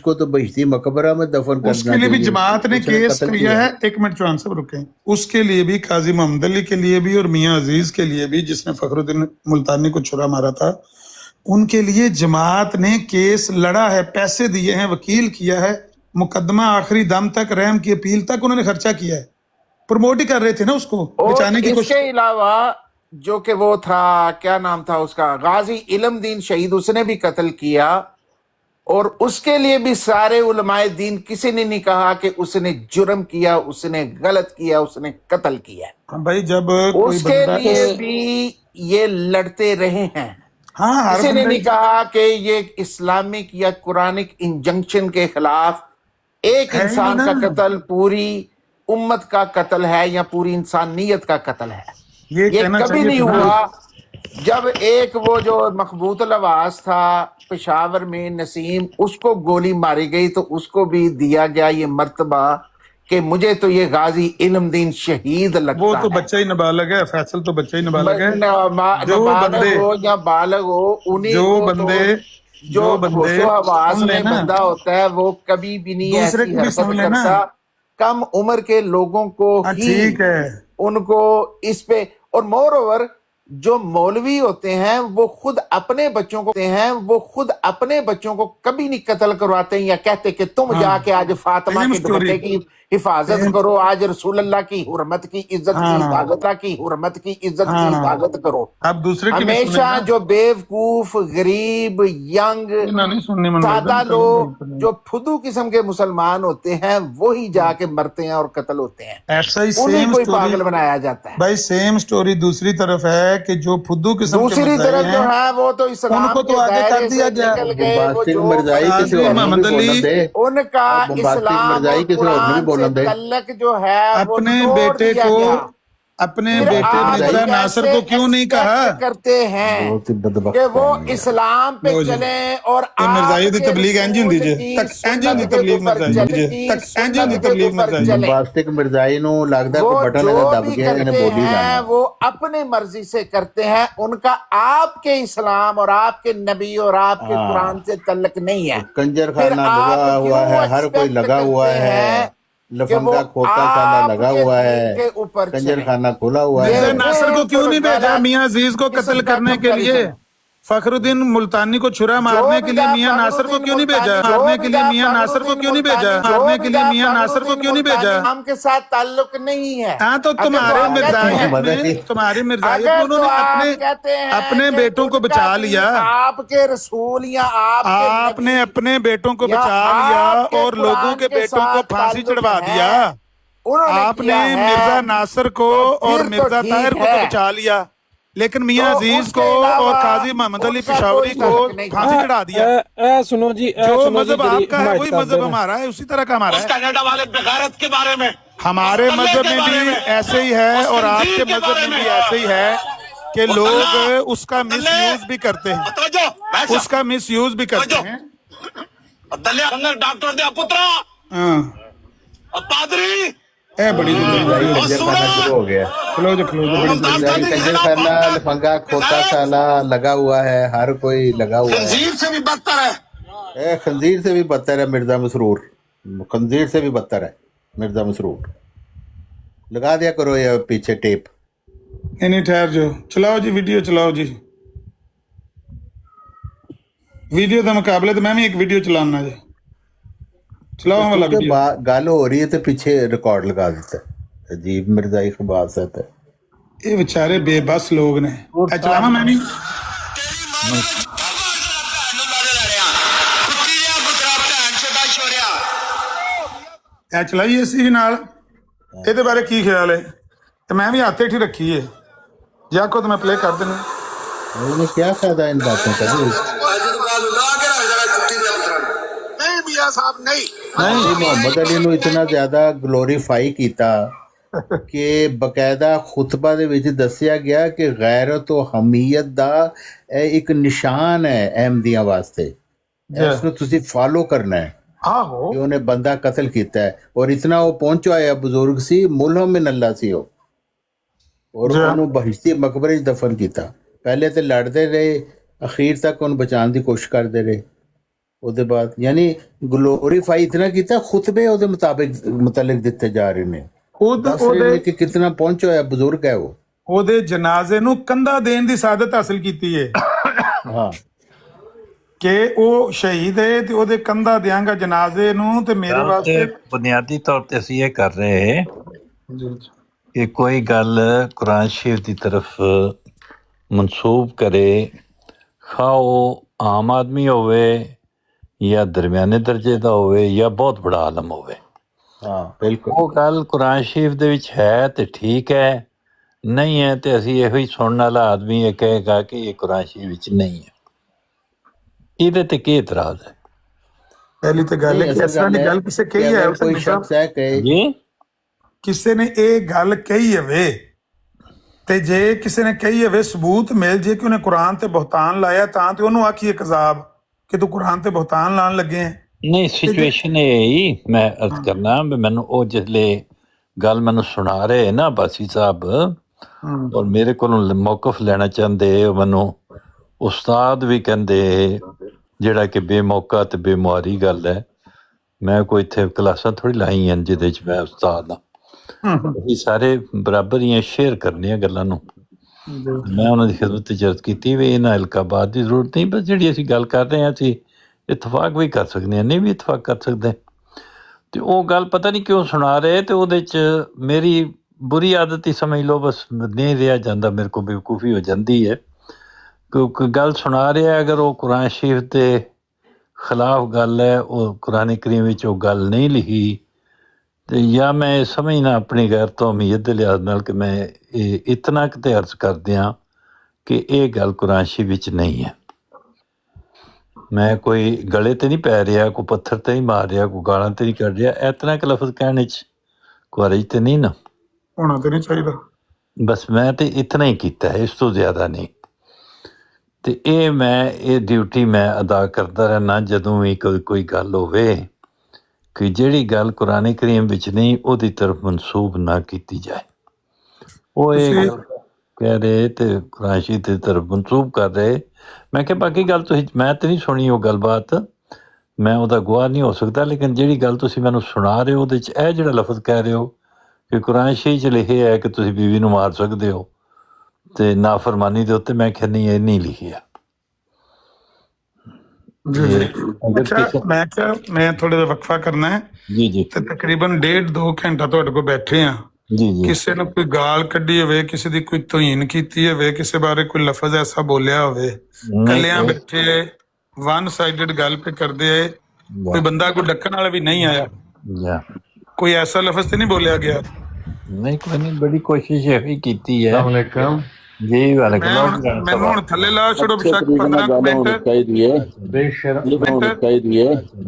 کو تو بہشتی مقبرہ میں دفن کرنا اس کے لیے بھی جماعت نے اس نے کیس قتل کیا ہے. ایک منٹ چوہان صاحب رکیں. اس کے لیے بھی قاضی محمد علی کے لیے بھی اور میاں عزیز کے لیے بھی جس نے فخر الدین ملتانی کو چھرا مارا تھا، ان کے لیے جماعت نے کیس لڑا ہے، پیسے دیے ہیں، وکیل کیا ہے، مقدمہ آخری دم تک، رحم کی اپیل تک انہوں نے خرچہ کیا ہے. پروموٹ ہی کر رہے تھے نا اس کو اور بچانے کی اس کوشش. کے علاوہ جو کہ وہ تھا، کیا نام تھا اس کا، غازی علم دین شہید، اس نے بھی قتل کیا. اور اس کے لیے بھی سارے علماء دین کسی نے نہیں کہا کہ اس نے جرم کیا، اس نے غلط کیا، اس نے قتل کیا. بھائی جب کوئی اس کے بندہ لیے بھی یہ لڑتے رہے ہیں. ہاں ہر کسی نے بندہ نہیں کہا کہ یہ اسلامک یا قرآنک انجنکشن کے خلاف ایک ہے ہی انسان نہیں کا نا. قتل پوری امت کا قتل ہے یا پوری انسانیت کا قتل ہے. یہ یہ کہنا کبھی چاہیے نہیں تھا نا. ہوا. جب ایک وہ جو مخبوط الواز تھا پشاور میں، نسیم، اس کو گولی ماری گئی تو اس کو بھی دیا گیا یہ مرتبہ کہ مجھے تو یہ غازی علم دین شہید وہ لگتا تو ہے. بچہ ہی نابالغ ہے، فیصل تو بچہ ہی نابالغ ہے. جو نابالغ بندے ہو یا بالغ ہو، انہی جو کو تو بندے جو جو بندے ہوش و حواس سن میں لینا، بندہ ہوتا ہے وہ کبھی بھی نہیں دوسرے ایسی کی بھی سن حرکت لینا. کرتا. کم عمر کے لوگوں کو ہاں ہی ٹھیک ہے. ان کو اس پہ، اور مور اوور جو مولوی ہوتے ہیں وہ خود اپنے بچوں کو کبھی نہیں قتل کرواتے یا کہتے کہ تم ہاں جا کے آج فاطمہ سیم کے سٹوری. دوپٹے کی حفاظت کرو، آج رسول اللہ کی حرمت کی عزت کی ہاں حفاظت کی ہاں حفاظت کرو. آپ دوسرے کی بھی سنیں ہمیشہ نا. جو بیوقوف، غریب، ینگ، یہ نہ نہیں سننی من سادہ لگتا لوگ، جو پھدو قسم کے مسلمان ہوتے ہیں وہی جا کے مرتے ہیں اور قتل ہوتے ہیں. ایسا ہی انہیں سیم کوئی سٹوری. پاگل بنایا جاتا ہے. بھائی سیم سٹوری دوسری طرف ہے کہ جو پھدو قسم کے دوسری مدعی طرف جو ہیں ہے وہ تو ان اسلام کو کے تو آگے کر دائرے دیا سے گیا. نکل گئے. وہ بمباسٹک جو مرزائی مرضی کسی قاضی اور نے بھی محمد کریں، علی بولن دے. ان کا بمباسٹک اسلام اور مرزائی کسی اور نے بھی قرآن سے بولن دے. تعلق جو ہے وہ اپنے توڑ بیٹے دیا کو گیا. اپنے پھر بیٹے آپ مرزائی مرزا ناصر کیسے کو کیوں نہیں کہا؟ ایکسپیکٹ کرتے ہیں بہت ہی کہ بدبخت وہ قوم ہے یار. اسلام پہ لو جی چلیں اور یہ آپ مرزائی دی کے تبلیغ اینجی ہوں رسول دیجئے کی تک اینجی ہوں دی سنت کے تبلیغ اوپر مرزائی چلیں، دیجئے کی تک اینجی ہوں دی سنت کے تبلیغ اوپر مرزائی. چلیں. بمباسٹک مرزائی نو لگتا وہ کوئی بٹن جو اگر دب بھی گیا انہیں کرتے بولی ہیں جانا. وہ اپنے مرضی سے کرتے ہیں. ان کا آپ کے اسلام اور آپ کے نبی اور آپ کے ہاں قرآن سے تعلق نہیں ہے. وہ کنجر پھر خانہ آپ لگا ہوا کیوں ہے، ہر کوئی ایکسپیکٹ لگا ہوا کرتے ہیں ہے، کہ وہ لفنگا کھوتا تالا آپ لگا کے ہوا دین ہے، کے اوپر کنجر چلیں؟ خانہ کھولا ہوا یہ مرزا ہے. ناصر کو کیوں بالکل نہیں بھیجا غلط میاں عزیز کو قتل قسم کا کرنے کے لیے؟ کمپیریزن ہے. فخر الدین ملتانی کو چھرا جو مارنے کے بھی لیے دا میاں فخر ناصر کو الدین کیوں نہیں بھیجا؟ ملتانی، مارنے کے لیے میاں فخر ناصر کو الدین کیوں نہیں بھیجا؟ ملتانی، مارنے جو کے بھی لیے دا میاں فخر ناصر کو الدین کیوں نہیں ملتانی بھیجا؟ ہم کے ساتھ تعلق نہیں ہے. ہاں تو اگر تو تمہارے آپ کہتے مرزائیت ہیں، مدد میں کی تمہاری مرزائیت میں اگر انہوں تو نے آپ کہتے ہیں اپنے کہ بیٹوں کو ان کا بچا دین لیا، آپ کے رسول یا آپ کے آپ نے نبی اپنے بیٹوں کو یا بچا لیا آپ کے اور لوگوں قرآن کے کے بیٹوں کو ساتھ پھانسی تعلق چڑھوا دیا. ہے، انہوں نے آپ نے کیا ہے، مرزا ناصر کو اور پھر تو مرزا طاہر ٹھیک کو تو ہے. بچا لیا، لیکن تو میاں عزیز اس کو کے اور علاوہ قاضی محمد علی ان کا پشاوری کوئی کو تعلق نہیں تھا. پھانسی چڑھا دیا. سنو جی جو سنو جی مذہب جڑی آپ کا ہے حمایت وہی کر مذہب دے ہمارا ہے، اسی طرح کا ہمارا اس ہے. کینیڈا والے بغیرت کے بارے میں، ہمارے اس کلے مذہب کے میں بارے بھی میں، ایسے ہی ہے اس اور آپ خنزیر کے کے مذہب بارے میں میں. بھی ایسے ہی ہے کہ وہ لوگ اللہ اس کا مس یوز بھی کرتے ہیں، توجہ بیٹھ اس کا مس یوز بھی کرتے توجہ ہیں. دلیا اندر ڈاکٹر دیا پترا ہاں اور پادری اے بڑی زندگی مرزائی ہو اور گئی. کنجر خانہ سونا شروع ہو گیا. کھلو جو کھلو جو بڑی زندگی. ممتاز مرزائی کے کنجر خلاف خانہ بھاگتا لفنگا کھوتا ہدایت تالا لگا ہوا ہے، ہر کوئی لگا ہوا ہے. خنزیر سے بھی بدتر ہے. اے خنزیر سے بھی بدتر ہے مرزا مسرور، خنزیر سے بھی بدتر ہے مرزا مسرور. لگا دیا کرو یہ پیچھے ٹیپ. نہیں ٹھہر جو، چلاؤ جی ویڈیو چلاؤ جی. ویڈیو کا مقابلے تو میں بھی ایک ویڈیو چلانا جی. چلاؤ ہم والا کیونکہ ویڈیو. گل ہو رہی ہے تو پیچھے ریکارڈ لگا دیتا ہے. عجیب مرزائی خباثت ہے. یہ بیچارے بے بس لوگ نے. اے چلاواں میں نہیں. تیری ماں کا جھوٹا مارنا بھن نوں مارے لڑیا کتی دیا پترا بھن چودا چھوڑیا. اے چلائیے اسی بھی نال. یہ بارے کی خیال ہے؟ تو میں بھی ہاتھ ہی رکھی ہے جا کو تو میں پلے کر دینا. انہیں کیا فائدہ ان باتوں کا جی؟ نہیں میاں صاحب نہیں. قاضی محمد علی نو اتنا زیادہ گلوریفائی کیتا کہ باقاعدہ خطبہ دے وچ دسیا گیا کہ غیرت و حمیت دا ایک نشان ہے احمدیاں واسطے، اس نو تسی فالو کرنا ہے آہو کہ انہیں بندہ قتل کیتا ہے. اور اتنا وہ پہنچا ہے بزرگ سی، ملہم من اللہ سی ہو، اور انہوں بہشتی مقبرے وچ دفن کیتا. پہلے تے لڑتے رہے، اخیر تک انہوں بچان دی کوشش کرتے رہے. ਉਹਦੇ ਬਾਅਦ ਯਾਨੀ ਗਲੋਰੀਫਾਈ ਇਤਨਾ ਕੀਤਾ ਖੁਤਬੇ ਉਹਦੇ ਮੁਤਾਲਿਕ ਦਿੱਤੇ ਜਾ ਰਹੇ ਨੇ ਦੱਸ ਰਹੇ ਨੇ ਕਿ ਕਿਤਨਾ ਪਹੁੰਚ ਹੋਇਆ ਬਜ਼ੁਰਗ ਹੈ ਉਹ ਉਹਦੇ ਜਨਾਜ਼ੇ ਨੂੰ ਕੰਧਾ ਦੇਣ ਦੀ ਸਾਦਤ ਹਾਸਲ ਕੀਤੀ ਹੈ ਹਾਂ ਕਿ ਉਹ ਸ਼ਹੀਦ ਹੈ ਤੇ ਉਹਦੇ ਕੰਧਾ ਦਿਆਂਗਾ ਜਨਾਜ਼ੇ ਨੂੰ ਤੇ ਮੇਰੇ ਗੱਲ ਤੇ ਵਾਸਤੇ ਬੁਨਿਆਦੀ ਤੌਰ ਤੇ ਅਸੀਂ ਇਹ ਕਰ ਰਹੇ ਕਿ ਕੋਈ ਗੱਲ ਕੁਰਾਨ ਸ਼ਰੀਫ ਦੀ ਤਰਫ ਮਨਸੂਬ ਕਰੇ, ਖਾ ਉਹ ਆਮ ਆਦਮੀ ਹੋਵੇ ਜਾਂ ਦਰਮਿਆਨੇ ਦਰਜੇ ਦਾ ਹੋਵੇ ਜਾਂ ਬਹੁਤ ਬੜਾ ਆਲਮ ਹੋਵੇ। ਹਾਂ ਬਿਲਕੁਲ ਉਹ ਗੱਲ ਕੁਰਾਨ ਸ਼ਰੀਫ ਦੇ ਵਿੱਚ ਹੈ ਤੇ ਠੀਕ ਹੈ, ਨਹੀਂ ਹੈ ਤੇ ਅਸੀਂ ਇਹੋ ਹੀ ਸੁਣਨ ਵਾਲਾ ਆਦਮੀ ਇਹ ਕਹੇਗਾ ਕਿ ਇਹ ਕੁਰਾਨ ਸ਼ਰੀਫ ਵਿੱਚ ਨਹੀਂ ਹੈ। ਇਹਦੇ ਤੇ ਕੀ ਇਤਰਾਜ਼ ਹੈ? ਪਹਿਲੀ ਤੇ ਗੱਲ ਹੈ ਕਿ ਇਸ ਤਰ੍ਹਾਂ ਦੀ ਗੱਲ ਕਿਸੇ ਕਹੀ ਹੈ ਕੋਈ ਸ਼ਖਸ ਹੈ ਕਿ ਜੀ ਕਿਸੇ ਨੇ ਇਹ ਗੱਲ ਕਹੀ ਹੋਵੇ ਤੇ ਜੇ ਕਿਸੇ ਨੇ ਕਹੀ ਹੋਵੇ ਸਬੂਤ ਮਿਲ ਜੇ ਕਿ ਉਹਨੇ ਕੁਰਾਨ ਤੇ ਬਹਤਾਨ ਲਾਇਆ ਤਾਂ ਤੇ ਉਹਨੂੰ ਆਖੀਏ ਕਜ਼ਾਬ ਕਿ ਤੂੰ ਕੁਰਾਨ ਤੇ ਬਹਤਾਨ ਲਾਣ ਲੱਗੇ ਹੈ। ਨਹੀਂ, ਸਿਚੁਏਸ਼ਨ ਇਹ ਹੀ ਮੈਂ ਅਰਜ਼ ਕਰਨਾ ਵੀ ਮੈਨੂੰ ਉਹ ਜਿਸਲੇ ਗੱਲ ਮੈਨੂੰ ਸੁਣਾ ਰਹੇ ਨਾ ਬਾਸੀ ਸਾਹਿਬ ਔਰ ਮੇਰੇ ਕੋਲੋਂ ਮੌਕਫ ਲੈਣਾ ਚਾਹੁੰਦੇ, ਉਹ ਮੈਨੂੰ ਉਸਤਾਦ ਵੀ ਕਹਿੰਦੇ, ਜਿਹੜਾ ਕਿ ਬੇਮੌਕਾ ਤੇ ਬੇਮੁਹਾਰੀ ਗੱਲ ਹੈ। ਮੈਂ ਕੋਈ ਇੱਥੇ ਕਲਾਸਾਂ ਥੋੜ੍ਹੀ ਲਾਈਆਂ ਜਿਹਦੇ 'ਚ ਮੈਂ ਉਸਤਾਦ ਹਾਂ। ਅਸੀਂ ਸਾਰੇ ਬਰਾਬਰ ਹੀ ਸ਼ੇਅਰ ਕਰਨੀਆਂ ਗੱਲਾਂ ਨੂੰ। ਮੈਂ ਉਹਨਾਂ ਦੀ ਖਿਦਮਤ 'ਚ ਅਰਜ਼ ਕੀਤੀ ਵੀ ਇਹਨਾਂ ਇਲਕਾਬਾਦ ਦੀ ਜ਼ਰੂਰਤ ਨਹੀਂ, ਬਸ ਜਿਹੜੀ ਅਸੀਂ ਗੱਲ ਕਰ ਰਹੇ ਹਾਂ ਅਸੀਂ ਇਤਫਾਕ ਵੀ ਕਰ ਸਕਦੇ ਹਾਂ, ਨਹੀਂ ਵੀ ਇਤਫਾਕ ਕਰ ਸਕਦੇ। ਤੇ ਉਹ ਗੱਲ ਪਤਾ ਨਹੀਂ ਕਿਉਂ ਸੁਣਾ ਰਹੇ ਤੇ ਉਹਦੇ 'ਚ ਮੇਰੀ ਬੁਰੀ ਆਦਤ ਹੀ ਸਮਝ ਲਓ, ਬਸ ਨਹੀਂ ਰਿਹਾ ਜਾਂਦਾ, ਮੇਰੇ ਕੋਲ ਬੇਵਕੂਫੀ ਹੋ ਜਾਂਦੀ ਹੈ। ਕਿਉਂਕਿ ਗੱਲ ਸੁਣਾ ਰਿਹਾ ਅਗਰ ਉਹ ਕੁਰਾਨ ਸ਼ਰੀਫ ਦੇ ਖਿਲਾਫ ਗੱਲ ਹੈ, ਉਹ ਕੁਰਾਨ ਕਰੀਮ ਵਿੱਚ ਉਹ ਗੱਲ ਨਹੀਂ ਲਿਖੀ, ਤੇ ਜਾਂ ਮੈਂ ਸਮਝਣਾ ਆਪਣੀ ਗੈਰ ਤੋਂ ਅਮੀਅਤ ਦੇ ਲਿਹਾਜ਼ ਨਾਲ ਕਿ ਮੈਂ ਇਹ ਇਤਨਾ ਕਿਤੇ ਅਰਜ਼ ਕਰ ਦਿਆਂ ਕਿ ਇਹ ਗੱਲ ਕੁਰਾਨ ਸ਼ਰੀਫ ਵਿੱਚ ਨਹੀਂ ਹੈ। ਮੈਂ ਕੋਈ ਗਲੇ ਤੇ ਨਹੀਂ ਪੈ ਰਿਹਾ, ਕੋਈ ਪੱਥਰ ਤੇ ਨਹੀਂ ਮਾਰ ਰਿਹਾ, ਕੋਈ ਗਾਲਾਂ ਤੇ ਨਹੀਂ ਕੱਢ ਰਿਹਾ। ਇਤਨਾ ਕਿ ਲਫ਼ਜ਼ ਕਹਿਣ 'ਚ ਕੋਈ ਹਰਜ ਤੇ ਨਹੀਂ ਨਾ ਹੋਣਾ ਤੇ ਨਹੀਂ ਚਾਹੀਦਾ। ਬਸ ਮੈਂ ਤੇ ਇਤਨਾ ਹੀ ਕੀਤਾ ਹੈ, ਇਸ ਤੋਂ ਜ਼ਿਆਦਾ ਨਹੀਂ। ਤੇ ਇਹ ਡਿਊਟੀ ਮੈਂ ਅਦਾ ਕਰਦਾ ਰਹਿਣਾ ਜਦੋਂ ਵੀ ਕੋਈ ਗੱਲ ਹੋਵੇ ਕਿ ਜਿਹੜੀ ਗੱਲ ਕੁਰਾਨ ਕਰੀਮ ਵਿੱਚ ਨਹੀਂ ਉਹਦੀ ਤਰਫ ਮਨਸੂਬ ਨਾ ਕੀਤੀ ਜਾਏ। ਉਹ ਇਹ ਗੱਲ ਕਹਿ ਰਹੇ ਤੇ ਕੁਰਾਨ ਸ਼ਰੀਫ ਦੀ ਤਰਫ ਮਨਸੂਬ ਕਰ ਰਹੇ। ਮੈਂ ਕਿਹਾ ਬਾਕੀ ਗੱਲ ਤੁਸੀਂ, ਮੈਂ ਤਾਂ ਨਹੀਂ ਸੁਣੀ ਉਹ ਗੱਲਬਾਤ, ਮੈਂ ਉਹਦਾ ਗਵਾਹ ਨਹੀਂ ਹੋ ਸਕਦਾ, ਲੇਕਿਨ ਜਿਹੜੀ ਗੱਲ ਤੁਸੀਂ ਮੈਨੂੰ ਸੁਣਾ ਰਹੇ ਹੋ ਉਹਦੇ 'ਚ ਇਹ ਜਿਹੜਾ ਲਫ਼ਜ਼ ਕਹਿ ਰਹੇ ਹੋ ਕਿ ਕੁਰਾਨ ਸ਼ਰੀਫ 'ਚ ਲਿਖਿਆ ਹੈ ਕਿ ਤੁਸੀਂ ਬੀਵੀ ਨੂੰ ਮਾਰ ਸਕਦੇ ਹੋ ਤੇ ਨਾਫਰਮਾਨੀ ਦੇ ਉੱਤੇ, ਮੈਂ ਕਿਹਾ ਨਹੀਂ, ਇਹ ਨਹੀਂ ਲਿਖਿਆ। ਮੈਂ ਥੋੜਾ ਜਿਹਾ ਵਕਫਾ ਕਰਨਾ ਹੈ ਜੀ ਤੇ ਤਕਰੀਬਨ 1.5-2 ਘੰਟਾ ਤੁਹਾਡੇ ਕੋਲ ਬੈਠੇ ਆ। ਜੀ ਕਿਸੇ ਨੇ ਕੋਈ ਗਾਲ ਕੱਢੀ ਹੋਵੇ, ਕਿਸੇ ਦੀ ਕੋਈ ਤੋਹੀਨ ਕੀਤੀ ਹੋਵੇ, ਕਿਸੇ ਬਾਰੇ ਕੋਈ ਲਫ਼ਜ਼ ਐਸਾ ਬੋਲਿਆ ਹੋਵੇ, ਕੱਲਿਆਂ ਬੈਠੇ ਵਨ ਸਾਈਡਡ ਗੱਲ ਪੇ ਕਰਦੇ ਆਏ, ਕੋਈ ਬੰਦਾ ਕੋਈ ਡੱਕਣ ਵਾਲਾ ਵੀ ਨਹੀਂ ਆਇਆ, ਕੋਈ ਐਸਾ ਲਫ਼ਜ਼ ਤੇ ਨਹੀਂ ਬੋਲਿਆ ਗਿਆ। ਨਹੀਂ, ਕੋਈ ਨਹੀਂ, ਬੜੀ ਕੋਸ਼ਿਸ਼ ਇਹ ਵੀ ਕੀਤੀ ਹੈ। ਜੀ ਵਾਲੇਕੁਮ। ਮੈਨੂੰ ਹੁਣ ਥੱਲੇ ਲਾ ਛੋੜੋ ਬੇਸ਼ੱਕ 15 ਮਿੰਟ।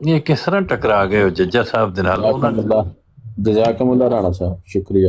ਇਹ ਕਿਸ ਤਰ੍ਹਾਂ ਟਕਰਾ ਗਏ ਹੋ ਜੱਜਾ ਸਾਹਿਬ ਦੇ ਨਾਲ? ਜਜ਼ਾਕਮੁੱਲਾ ਰਾਣਾ ਸਾਹਿਬ, ਸ਼ੁਕਰੀਆ।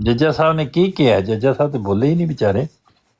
ਜੱਜਾ ਸਾਹਿਬ ਨੇ ਕੀ ਕਿਹਾ? ਜੱਜਾ ਸਾਹਿਬ ਤੇ ਬੋਲੇ ਹੀ ਨਹੀਂ ਵਿਚਾਰੇ।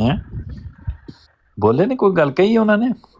ਹੈਂ, ਬੋਲੇ ਨਹੀਂ, ਕੋਈ ਗੱਲ ਕਹੀ ਉਹਨਾਂ ਨੇ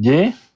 ਜੀ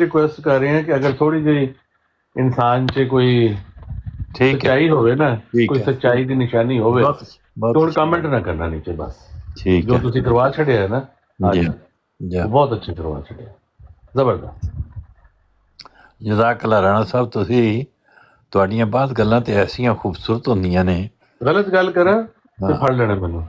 ਰਿਕੁਐਸਟ ਕਰ ਰਿਹਾ ਕਿ ਅਗਰ ਥੋੜੀ ਜਿਹੀ ਇਨਸਾਨ 'ਚ ਕੋਈ ਠੀਕ ਹੈ, ਸੱਚਾਈ ਹੋਵੇ ਨਾ, ਠੀਕ ਕੋਈ ਹੈ। ਸੱਚਾਈ ਦੀ ਨਿਸ਼ਾਨੀ ਹੋਵੇ ਬਹੁਤ ਤਾਂ ਹੁਣ ਕਮੈਂਟ ਨਾ ਕਰਨਾ ਨੀਚੇ ਬਸ। ਠੀਕ ਜੋ ਹੈ ਤੁਸੀਂ ਕਰਵਾ ਛੱਡਿਆ ਹੈ ਨਾ ਜੀ, ਅੱਜ, ਜੀ, ਉਹ ਬਹੁਤ ਅੱਛੇ ਕਰਵਾ ਛੱਡਿਆ, ਜ਼ਬਰਦਸਤ। ਜਜ਼ਾਕੱਲਾ ਰਾਣਾ ਸਾਹਿਬ, ਤੁਸੀਂ ਤੁਹਾਡੀਆਂ ਬਾਤ ਗੱਲਾਂ ਤੇ ਐਸੀਆਂ ਖੂਬਸੂਰਤ ਹੁੰਦੀਆਂ ਨੇ। ਗਲਤ ਗੱਲ ਕਰਾਂ ਤੇ ਫੜ ਲੈਣਾ ਮੈਨੂੰ,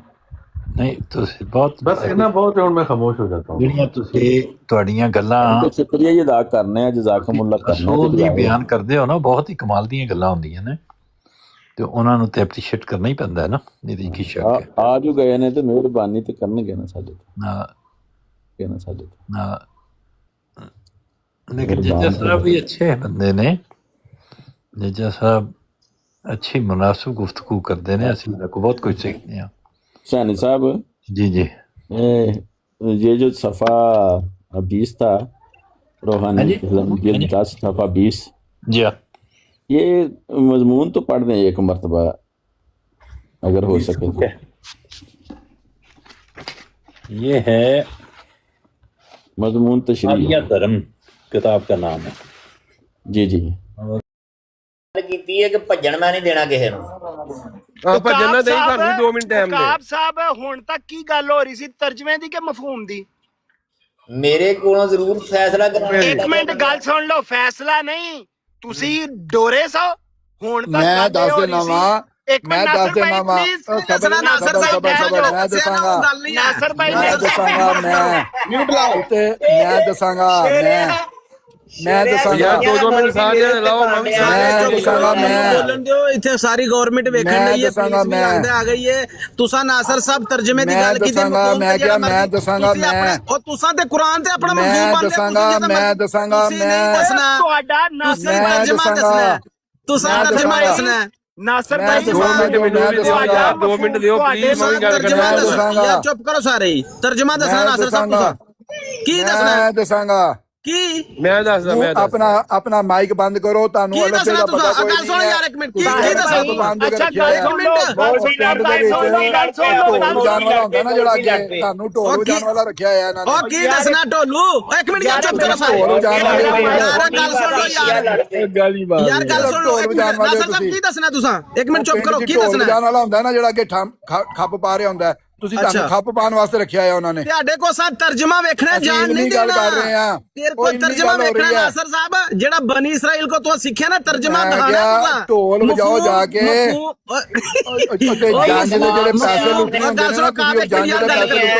ਨਹੀਂ ਤੁਸੀਂ ਬਹੁਤ ਬਸ ਇੰਨਾ ਬਹੁਤ ਹੈ, ਹੁਣ ਮੈਂ ਖਾਮੋਸ਼ ਹੋ ਜਾਤਾ ਹੂੰ। ਜਿਹੜੀਆਂ ਤੁਸੀਂ ਤੁਹਾਡੀਆਂ ਗੱਲਾਂ ਸ਼ੁਕਰੀਆ ਜੀ ਅਦਾ ਕਰਨੇ ਆ, ਜਜ਼ਾਕਮੁੱਲਾ ਅਸੂਲ ਦੀ ਕਰਨੇ ਬਿਆਨ ਕਰਦੇ ਹੋ ਨਾ, ਬਹੁਤ ਹੀ ਕਮਾਲ ਦੀਆਂ ਗੱਲਾਂ ਹੁੰਦੀਆਂ ਨੇ ਤੇ ਉਹਨਾਂ ਨੂੰ ਤੇ ਐਪਰੀਸ਼ੀਏਟ ਕਰਨਾ ਹੀ ਪੈਂਦਾ ਹੈ ਨਾ, ਇਹਦੀ ਕੀ ਸ਼ੱਕ ਹੈ। ਆ ਜੋ ਗਏ ਨੇ ਤੇ ਮਿਹਰਬਾਨੀ ਤੇ ਕਰਨਗੇ ਨਾ ਸਾਡੇ ਤੋਂ, ਨਾ ਨਾ ਲੇਕਿਨ ਜੱਜਾ ਸਾਹਿਬ ਵੀ ਅੱਛੇ ਬੰਦੇ ਨੇ। ਜੱਜਾ ਸਾਹਿਬ ਅੱਛੀ ਮੁਨਾਸਿਬ ਗੁਫ਼ਤਗੂ ਕਰਦੇ ਨੇ, ਅਸੀਂ ਇਹਨਾਂ ਕੋਲ ਬਹੁਤ ਕੁਝ ਸਿੱਖਦੇ ਹਾਂ। ਸ਼ਾਨੀ ਸਾਹਿਬ, ਜੀ ਜੀ, ਇਹ یہ جو صفحہ 20 تھا روحانی جلد 10 صفحہ 20 جی یہ مضمون تو پڑھ دیں ایک مرتبہ اگر ہو سکے تو۔ یہ ہے مضمون تشریح عالیہ دھرم کتاب کا نام ہے۔ جی جی ਕੀਤੀ ਹੈ ਕਿ ਭੱਜਣ ਮੈਂ ਨਹੀਂ ਦੇਣਾ ਕਿਸੇ ਨੂੰ। ਭੱਜਣ ਨਾ ਦੇਈ ਸਾਨੂੰ 2 ਮਿੰਟ ਟਾਈਮ ਦੇ। ਕਾਬ ਸਾਹਿਬ ਹੁਣ ਤੱਕ ਕੀ ਗੱਲ ਹੋ ਰਹੀ ਸੀ, ਤਰਜਮੇ ਦੀ ਕਿ ਮਫਹੂਮ ਦੀ? ਮੇਰੇ ਕੋਲੋਂ ਜ਼ਰੂਰ ਫੈਸਲਾ ਕਰਨਾ। ਇੱਕ ਮਿੰਟ ਗੱਲ ਸੁਣ ਲਓ, ਫੈਸਲਾ ਨਹੀਂ, ਤੁਸੀਂ ਡੋਰੇ ਸੋ ਹੁਣ ਤੱਕ ਮੈਂ ਦੱਸ ਦੇਣਾ ਵਾ ਮੈਂ ਦੱਸ ਦੇਣਾ ਵਾ ਨਾਸਰ ਭਾਈ ਮੈਂ ਦੱਸਾਂਗਾ ਮੈਂ ਦੱਸਾਂਗਾ 2 ਮਿੰਟ ਸਾਰੇ ਲਾਓ ਬੋਲਣ ਦਿਓ, ਇੱਥੇ ਸਾਰੀ ਗਵਰਨਮੈਂਟ ਵੇਖਣ ਲਈ ਹੈ, ਪੁਲਿਸ ਵੀ ਲੱਗਦਾ ਆ ਗਈ ਹੈ। ਤੁਸੀਂ ਨਾਸਰ ਸਾਹਿਬ ਤਰਜਮੇ ਦੀ ਗੱਲ ਕੀਤੀ, ਮੈਂ ਕਿਹਾ ਮੈਂ ਦੱਸਾਂਗਾ ਉਹ ਤੁਸੀਂ ਤੇ ਕੁਰਾਨ ਤੇ ਆਪਣਾ ਮੈਂ ਦੱਸਾਂਗਾ ਤੁਹਾਡਾ ਨਾਸਰ ਤੁਸੀਂ ਤਰਜਮਾ ਦੱਸਣਾ ਨਾਸਰ ਭਾਈ 2 ਮਿੰਟ ਮੈਨੂੰ ਵੀ ਦਿਓ ਯਾਰ, 2 ਮਿੰਟ ਦਿਓ ਪਲੀਜ਼, ਮੈਂ ਵੀ ਗੱਲ ਕਰਨਾ ਯਾਰ ਚੁੱਪ ਕਰੋ ਸਾਰੇ ਹੀ। ਤਰਜਮਾ ਦੱਸਣਾ ਨਾਸਰ ਸਾਹਿਬ ਤੁਸੀਂ ਕੀ ਦੱਸਣਾ? ਮੈਂ ਦੱਸਾਂਗਾ ਕੀ ਮੈਂ ਦੱਸਦਾ ਮੈਂ ਆਪਣਾ ਮਾਈਕ ਬੰਦ ਕਰੋ, ਤੁਹਾਨੂੰ ਕੀ ਦੱਸਣਾ ਤੁਸੀਂ? ਗੱਲ ਸੁਣੋ ਯਾਰ ਇੱਕ ਮਿੰਟ, ਕੀ ਦੱਸਣਾ? ਅੱਛਾ ਗੱਲ ਸੁਣ ਲਓ, ਹੁੰਦਾ ਨਾ ਜਿਹੜਾ ਅੱਗੇ ਤੁਹਾਨੂੰ ਢੋਲ ਵਜਾਉਣ ਵਾਲਾ ਰੱਖਿਆ ਹੋਇਆ ਇਹਨਾਂ ਨੇ। ਉਹ ਕੀ ਦੱਸਣਾ ਢੋਲੂ? ਇੱਕ ਮਿੰਟ ਯਾਰ ਚੁੱਪ ਕਰੋ ਸਾਰੇ ਯਾਰ, ਗੱਲ ਸੁਣ ਲਓ ਯਾਰ, ਗਾਲੀ ਬਾਤ ਯਾਰ ਗੱਲ ਸੁਣ ਲਓ ਇੱਕ ਮਿੰਟ। ਨਾਸਰ ਸਾਹਿਬ ਕੀ ਦੱਸਣਾ ਤੁਸੀਂ? ਇੱਕ ਮਿੰਟ ਚੁੱਪ ਕਰੋ, ਕੀ ਦੱਸਣਾ? ਵਜਾਉਣ ਵਾਲਾ ਹੁੰਦਾ ਨਾ ਜਿਹੜਾ ਅੱਗੇ ਖੱਪ ਪਾ ਰਿਹਾ ਹੁੰਦਾ, ਤੁਸੀਂ ਤੁਹਾਨੂੰ ਖੱਪ ਪਾਉਣ ਵਾਸਤੇ ਰੱਖਿਆ ਹੋਇਆ ਉਹਨਾਂ ਨੇ। ਤੁਹਾਡੇ ਕੋਲ ਸਾ ਤਰਜਮਾ ਵੇਖਣਾ ਜਾਣ ਨਹੀਂ ਗੱਲ ਦੇਣਾ। ਕਰ ਰਹੇ ਆ ਤੇਰੇ ਕੋਲ ਤਰਜਮਾ ਵੇਖਣਾ ਨਾਸਰ ਸਾਹਿਬ, ਜਿਹੜਾ ਬਨੀ ਇਸਰਾਈਲ ਕੋ ਤੂੰ ਸਿੱਖਿਆ ਨਾ ਤਰਜਮਾ ਦਿਖਾਣਾ। ਢੋਲ ਵਜਾਓ ਜਾ ਕੇ ਜੰਜ ਦੇ ਜਿਹੜੇ ਪੈਸੇ ਲੁੱਟੇ ਹੁੰਦੇ ਨੇ ਨਾ, ਤੁਸੀਂ ਜੰਜ ਦੇ ਪੈਸੇ ਲੁੱਟੋ।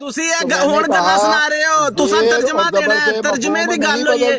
ਤੁਸੀਂ ਇਹ ਹੁਣ ਗੱਲਾਂ ਸੁਣਾ ਰਹੇ ਹੋ, ਤੁਸੀਂ ਤਰਜਮਾ ਦੇਣਾ ਹੈ, ਤਰਜਮੇ ਦੀ ਗੱਲ ਹੋਈ ਹੈ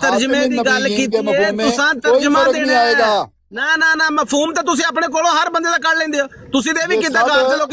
ਤਰਜਮੇ ਦੀ ਗੱਲ ਕੀਤੀ ਹੈ, ਤੁਸੀਂ ਤਰਜਮਾ ਦੇਣਾ ਹੈ। ਨਾ ਮਫਹੂਮ ਤਾਂ ਤੁਸੀਂ ਆਪਣੇ ਕੋਲੋਂ ਹਰ ਬੰਦੇ ਦਾ ਕੱਢ ਲੈਂਦੇ ਹੋ। ਤੁਸੀਂ ਤੇ ਵੀ ਕਿੱਦਾਂ ਕਰਦੇ ਲੋਕ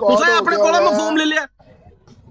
ਤੁਸੀਂ ਆਪਣੇ ਕੋਲੋਂ ਮਫਹੂਮ ਲੈ ਲਿਆ।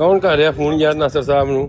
ਕੌਣ ਕਰ ਰਿਹਾ ਫੋਨ ਯਾਰ ਨਾਸਰ ਸਾਹਿਬ ਨੂੰ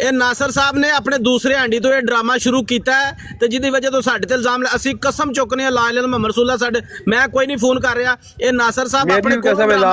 ਇਹ ਨਾਸਰ ਸਾਹਿਬ ਨੇ ਆਪਣੇ ਦੂਸਰੇ ਹਾਂਡੀ ਤੋਂ ਇਹ ਡਰਾਮਾ ਸ਼ੁਰੂ ਕੀਤਾ ਹੈ ਤੇ ਜਿਹਦੀ ਵਜ੍ਹਾ ਤੋਂ ਸਾਡੇ ਤੇ ਇਲਜ਼ਾਮ ਅਸੀਂ ਕਸਮ ਚੁੱਕਨੇ ਆ ਲਾ ਇਲਾਹਾ ਮੁਹੰਮਦ ਰਸੂਲullah ਸਾਡੇ ਮੈਂ ਕੋਈ ਨਹੀਂ ਫੋਨ ਕਰ ਰਿਹਾ ਇਹ ਨਾਸਰ ਸਾਹਿਬ ਆਪਣੇ ਕੋਲ ਕਸਮ ਲਾ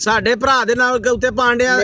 ਸਾਡੇ ਭਰਾ ਦੇ ਨਾਲ ਉੱਤੇ ਪਾਂਡਿਆ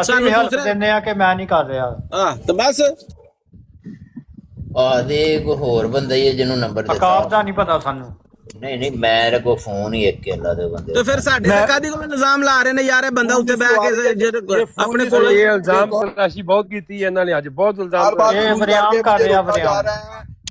ਅਸੀਂ ਹੈਲਪ ਦਿੰਦੇ ਆ ਕਿ ਮੈਂ ਨਹੀਂ ਕਰ ਰਿਹਾ ਹਾਂ ਤੇ ਬਸ ਆਦੇ ਕੋ ਹੋਰ ਬੰਦਾ ਹੀ ਹੈ ਜਿਹਨੂੰ ਨੰਬਰ ਅਕਾਬ ਦਾ ਨਹੀਂ ਪਤਾ ਸਾਨੂੰ ਨਹੀਂ ਨਹੀਂ ਮੇਰੇ ਕੋ ਫੋਨ ਹੀ ਇੱਕ ਅੱਲਾ ਦੇ ਬੰਦੇ ਤੇ ਫਿਰ ਸਾਡੇ ਤੇ ਕਾਦੀ ਕੋਲ ਇਲਜ਼ਾਮ ਲਾ ਰਹੇ ਨੇ ਯਾਰ ਇਹ ਬੰਦਾ ਉੱਤੇ ਬਹਿ ਕੇ ਆਪਣੇ ਕੋਲ ਇਹ ਇਲਜ਼ਾਮ ਤਲਾਸ਼ੀ ਬਹੁਤ ਕੀਤੀ ਇਹਨਾਂ ਨੇ ਅੱਜ ਬਹੁਤ ਇਲਜ਼ਾਮ ਇਹ ਵਰਿਆਮ ਕਰ ਰਿਹਾ ਵਰਿਆਮ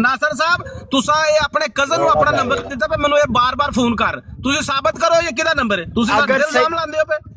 ਨਾਸਰ ਸਾਹਿਬ ਤੁਸੀਂ ਇਹ ਆਪਣੇ ਕਜ਼ਨ ਨੂੰ ਆਪਣਾ ਨੰਬਰ ਦਿੱਤਾ ਪਏ ਮੈਨੂੰ ਇਹ ਬਾਰ-ਬਾਰ ਫੋਨ ਕਰ ਤੁਸੀਂ ਸਾਬਤ ਕਰੋ ਇਹ ਕਿਹਦਾ ਨੰਬਰ ਹੈ ਤੁਸੀਂ ਸਾਡੇ ਇਲਜ਼ਾਮ ਲਾਉਂਦੇ ਹੋ ਪਏ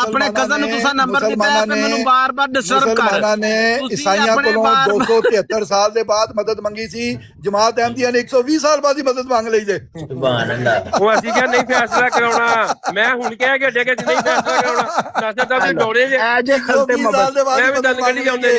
ਆਪਣੇ ਕਜ਼ਨ ਨੂੰ ਤੁਸੀਂ ਨੰਬਰ ਦਿੱਤਾ ਹੈ ਤੇ ਮੈਨੂੰ ਬਾਰ-ਬਾਰ ਡਿਸਟਰਬ ਕਰ ਮੁਸਲਮਾਨਾਂ ਨੇ ਈਸਾਈਆਂ ਕੋਲੋਂ 273 ਸਾਲ ਦੇ ਬਾਅਦ ਮਦਦ ਮੰਗੀ ਸੀ ਜਮਾਤ ਅਹਿਮਦੀਆ ਨੇ 120 ਸਾਲ ਬਾਅਦ ਹੀ ਮਦਦ ਮੰਗ ਲਈ ਜੇ ਸੁਭਾਨ ਅੱਲਾਹ ਉਹ ਅਸੀਂ ਕਿਹਾ ਨਹੀਂ ਫੈਸਲਾ ਕਰਾਉਣਾ ਮੈਂ ਹੁਣ ਕਹਿ ਕੇ ਡੇਗੇ ਨਹੀਂ ਫੈਸਲਾ ਕਰਾਉਣਾ ਨਾਸਰ ਸਾਹਿਬ ਦੇ ਡੋਲੇ ਜੇ ਐਜੇ ਖਲਤੇ ਮਬਦ ਮੈਂ ਵੀ ਦੰਦ ਕੱਢੀ ਜਾਂਦੇ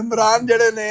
ਇਮਰਾਨ ਜਿਹੜੇ ਨੇ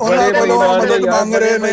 ਉਹਨਾਂ ਕੋਲੋਂ ਮਦਦ ਮੰਗ ਰਹੇ ਨੇ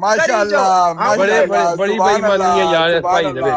ਮਾਸ਼ਾਅੱਲਾ ਬੜੀ ਬੇਈਮਾਨੀ ਹੈ ਯਾਰ ਇਸ ਭਾਈ ਦੇ ਵਿੱਚ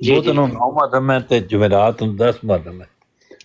ਦੋ ਤੈਨੂੰ 9 ਮੁਹਰਮ ਹੈ ਤੇ ਜੁਮੇਰਾਤ ਨੂੰ 10 ਮੁਹਰਮ ਹੈ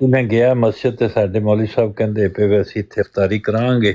ਤੇ ਮੈਂ ਗਿਆ ਮਸਜਿਦ ਤੇ ਸਾਡੇ ਮੌਲਵੀ ਸਾਹਿਬ ਕਹਿੰਦੇ ਪਏ ਵੀ ਅਸੀਂ ਇੱਥੇ ਇਫਤਾਰੀ ਕਰਾਂਗੇ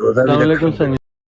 ਰੋਜ਼ਾ ਵੀ ਰੱਖਾਂਗੇ।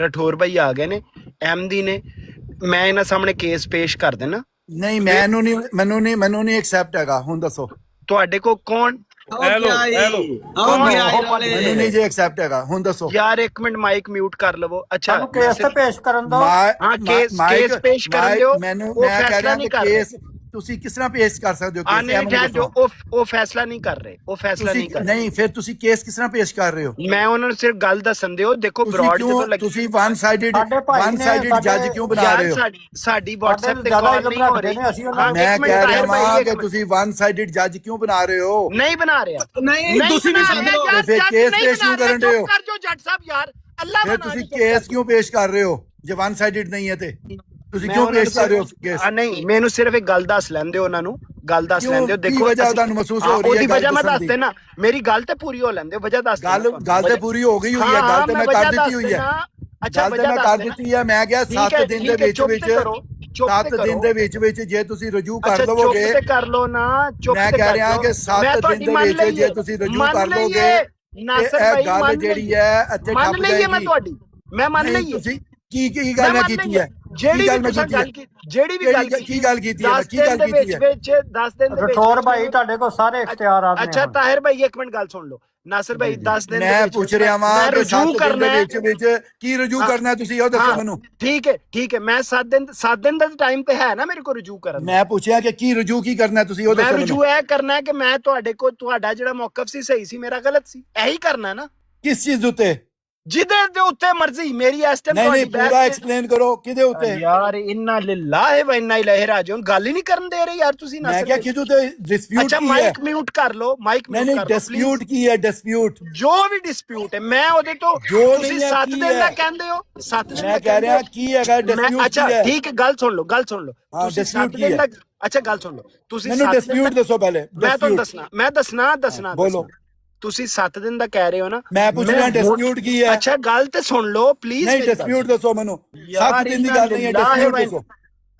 ਰਠੌਰ ਭਾਈ ਆ ਗਏ ਨੇ ਅਹਿਮਦੀ ਨੇ ਮੈਂ ਇਹਨਾਂ ਸਾਹਮਣੇ ਕੇਸ ਪੇਸ਼ ਕਰ ਦੇਣਾ ਨਹੀਂ ਮੈਨੂੰ ਨਹੀਂ ਐਕਸੈਪਟ ਹੈਗਾ ਹੁਣ ਦੱਸੋ ਤੁਹਾਡੇ ਕੋ ਕੌਣ ਮੈਨੂੰ ਨਹੀਂ ਜੇ ਐਕਸੈਪਟ ਹੈਗਾ ਹੁਣ ਦੱਸੋ ਯਾਰ ਇੱਕ ਮਿੰਟ ਮਾਈਕ ਮਿਊਟ ਕਰ ਲਵੋ ਅੱਛਾ ਸਾਨੂੰ ਕੇਸ ਤੇ ਪੇਸ਼ ਕਰਨ ਦੋ ਹਾਂ ਕੇਸ ਪੇਸ਼ ਕਰਨ ਦਿਓ ਮੈਨੂੰ ਉਹ ਮੈਂ ਕਹਿ ਫੈਸਲਾ ਰਿਹਾ ਨਹੀਂ ਕਿ ਕਰ ਰਹੇ ਕੇਸ ਤੁਸੀਂ ਕਿਸ ਤਰ੍ਹਾਂ ਪੇਸ਼ ਕਰ ਸਕਦੇ ਹੋ ਕੇਸ ਨਹੀਂ ਠਹਿਰ ਜੋ ਉਹ ਫੈਸਲਾ ਨਹੀਂ ਕਰ ਰਹੇ ਉਹ ਫੈਸਲਾ ਨਹੀਂ ਕਰ ਨਹੀਂ ਫਿਰ ਤੁਸੀਂ ਕੇਸ ਕਿਸ ਤਰ੍ਹਾਂ ਪੇਸ਼ ਕਰ ਰਹੇ ਹੋ ਮੈਂ ਉਹਨਾਂ ਨੂੰ ਸਿਰਫ ਗੱਲ ਦੱਸਣ ਦਿਓ ਦੇਖੋ ਬ੍ਰੌਡ ਜਦੋਂ ਲੱਗੀ ਤੁਸੀਂ ਵਨ ਸਾਈਡਡ ਜੱਜ ਕਿਉਂ ਬਣਾ ਰਹੇ ਹੋ ਸਾਡੀ WhatsApp ਤੇ ਕਾਲ ਨਹੀਂ ਹੋ ਰਹੀ ਮੈਂ ਕਹਿ ਰਿਹਾ ਹਾਂ ਕਿ ਤੁਸੀਂ ਵਨ ਸਾਈਡਡ ਜੱਜ ਕਿਉਂ ਬਣਾ ਰਹੇ ਹੋ ਨਹੀਂ ਬਣਾ ਰਿਹਾ ਨਹੀਂ ਤੁਸੀਂ ਵੀ ਸਮਝ ਲਓ ਫਿਰ ਕੇਸ ਪੇਸ਼ ਕਿਉਂ ਕਰਨ ਰਹੇ ਹੋ ਕਰ ਜੋ ਜੱਜ ਸਾਹਿਬ ਯਾਰ ਅੱਲਾ ਫਿਰ ਤੁਸੀਂ ਕੇਸ ਕਿਉਂ ਪੇਸ਼ ਕਰ ਰਹੇ ਹੋ ਜੇ ਵਨ ਸਾਈਡਡ ਨਹੀਂ ਹੈ ਤੇ ਤੁਸੀਂ ਕਿਉਂ ਪੇਸ਼ ਕਰ ਰਹੇ ਹੋ ਕੇਸ ਨਹੀਂ ਮੈਨੂੰ ਸਿਰਫ ਇੱਕ ਗੱਲ ਦੱਸ ਲੈਂਦੇ ਉਹਨਾਂ ਨੂੰ ਗੱਲ ਦੱਸ ਲੈਂਦੇ ਹੋ ਦੇਖੋ ਵਜ੍ਹਾ ਤੁਹਾਨੂੰ ਮਹਿਸੂਸ ਹੋ ਰਹੀ ਹੈ ਉਹਦੀ ਵਜ੍ਹਾ ਮੈਂ ਦੱਸ ਦੇਣਾ ਮੇਰੀ ਗੱਲ ਤੇ ਪੂਰੀ ਹੋ ਲੈਂਦੇ ਵਜ੍ਹਾ ਦੱਸ ਗੱਲ ਤੇ ਪੂਰੀ ਹੋ ਗਈ ਹੋਈ ਹੈ ਗੱਲ ਤੇ ਮੈਂ ਕਰ ਦਿੱਤੀ ਹੋਈ ਹੈ ਅੱਛਾ ਗੱਲ ਤੇ ਮੈਂ ਕਰ ਦਿੱਤੀ ਹੈ ਮੈਂ ਕਿਹਾ 7 ਦਿਨ ਦੇ ਵਿੱਚ 7 ਦਿਨ ਦੇ ਵਿੱਚ ਜੇ ਤੁਸੀਂ ਰਜੂ ਕਰ ਲਵੋਗੇ ਚੁੱਪ ਤੇ ਕਰ ਲੋ ਨਾ ਚੁੱਪ ਮੈਂ ਕਹਿ ਰਿਹਾ ਕਿ 7 ਦਿਨ ਦੇ ਵਿੱਚ ਜੇ ਤੁਸੀਂ ਰਜੂ ਕਰ ਲੋਗੇ ਇਹ ਗੱਲ ਜਿਹੜੀ ਹੈ ਇੱਥੇ ਠੱਪ ਜਾਏਗੀ ਮੈਂ ਤੁਹਾਡੀ ਮੈਂ ਮੰਨ ਲਈ ਤੁਸੀਂ ਕੀ ਗੱਲ ਕੀਤੀ ਹੈ ਜਿਹੜੀ ਗੱਲ ਕੀਤੀ ਜਿਹੜੀ ਵੀ ਗੱਲ ਕੀ ਗੱਲ ਕੀਤੀ ਹੈ ਕੀ ਗੱਲ ਕੀਤੀ ਹੈ ਵਿੱਚ 10 ਦਿਨ ਦੇ ਵਿੱਚ ਰਠੌਰ ਭਾਈ ਤੁਹਾਡੇ ਕੋਲ ਸਾਰੇ ਇਖਤਿਆਰ ਆ ਅੱਛਾ ਤਾਹਿਰ ਭਾਈ ਇੱਕ ਮਿੰਟ ਗੱਲ ਸੁਣ ਲਓ ਨਾਸਿਰ ਭਾਈ 10 ਦਿਨ ਮੈਂ ਪੁੱਛ ਰਿਹਾ ਵਾਂ ਕਿ 7 ਦਿਨ ਦੇ ਵਿੱਚ ਕੀ ਰਜੂ ਕਰਨਾ ਤੁਸੀਂ ਉਹ ਦੱਸੋ ਮੈਨੂੰ ਠੀਕ ਹੈ ਮੈਂ 7 ਦਿਨ ਦਾ ਟਾਈਮ ਤੇ ਹੈ ਨਾ ਮੇਰੇ ਕੋਲ ਰਜੂ ਕਰਨ ਮੈਂ ਪੁੱਛਿਆ ਕਿ ਕੀ ਰਜੂ ਕੀ ਕਰਨਾ ਤੁਸੀਂ ਉਹ ਦੱਸੋ ਮੈਂ ਰਜੂ ਇਹ ਕਰਨਾ ਕਿ ਮੈਂ ਤੁਹਾਡੇ ਕੋਲ ਤੁਹਾਡਾ ਜਿਹੜਾ ਮੌਕਫ ਸੀ ਸਹੀ ਸੀ ਮੇਰਾ ਗਲਤ ਸੀ ਇਹੀ ਕਰਨਾ ਨਾ ਕਿਸ ਚੀਜ਼ ਉੱਤੇ ਜਿਹਦੇ ਦੇ ਉੱਤੇ ਮਰਜ਼ੀ ਮੇਰੀ ਇਸ ਟਾਈਮ ਨਹੀਂ ਪੂਰਾ ਐਕਸਪਲੇਨ ਕਰੋ ਕਿਹਦੇ ਉੱਤੇ ਯਾਰ ਇੰਨਾ ਲਿਲਾਹ ਵ ਇੰਨਾ ਇਲਾਹ ਰਾਜੂਨ ਗੱਲ ਹੀ ਨਹੀਂ ਕਰਨ ਦੇ ਰਹੇ ਯਾਰ ਤੁਸੀਂ ਮੈਂ ਕਿਹਾ ਕਿਹਦੇ ਉੱਤੇ ਡਿਸਪਿਊਟ ਕੀ ਹੈ ਮਾਈਕ ਮਿਊਟ ਕਰ ਲਓ ਮਾਈਕ ਮਿਊਟ ਕਰ ਲਓ ਡਿਸਪਿਊਟ ਕੀ ਹੈ ਡਿਸਪਿਊਟ ਜੋ ਵੀ ਡਿਸਪਿਊਟ ਹੈ ਮੈਂ ਉਹਦੇ ਤੋਂ ਤੁਸੀਂ 7 ਦਿਨ ਦਾ ਕਹਿੰਦੇ ਹੋ 7 ਦਿਨ ਮੈਂ ਕਹਿ ਰਿਹਾ ਕੀ ਹੈਗਾ ਡਿਸਪਿਊਟ ਅੱਛਾ ਠੀਕ ਹੈ ਗੱਲ ਸੁਣ ਲਓ ਤੁਸੀਂ 7 ਦਿਨ ਦਾ ਅੱਛਾ ਗੱਲ ਸੁਣ ਲਓ ਤੁਸੀਂ ਮੈਨੂੰ ਡਿਸਪਿਊਟ ਦੱਸੋ ਪਹਿਲੇ ਮੈਂ ਤੁਹਾਨੂੰ ਮੈਂ ਦੱਸਣਾ ਬੋਲੋ ਤੁਸੀਂ 7 ਦਿਨ ਦਾ ਕਹਿ ਰਹੇ ਹੋ ਨਾ ਮੈਂ ਪੁੱਛ ਰਿਹਾ ਡਿਸਪਿਊਟ ਕੀ ਹੈ ਅੱਛਾ ਗੱਲ ਤੇ ਸੁਣ ਲਓ ਪਲੀਜ਼ ਨਹੀਂ ਡਿਸਪਿਊਟ ਦੱਸੋ ਮੈਨੂੰ 7 ਦਿਨ ਦੀ ਗੱਲ ਨਹੀਂ ਹੈ ਡਿਸਪਿਊਟ ਦੱਸੋ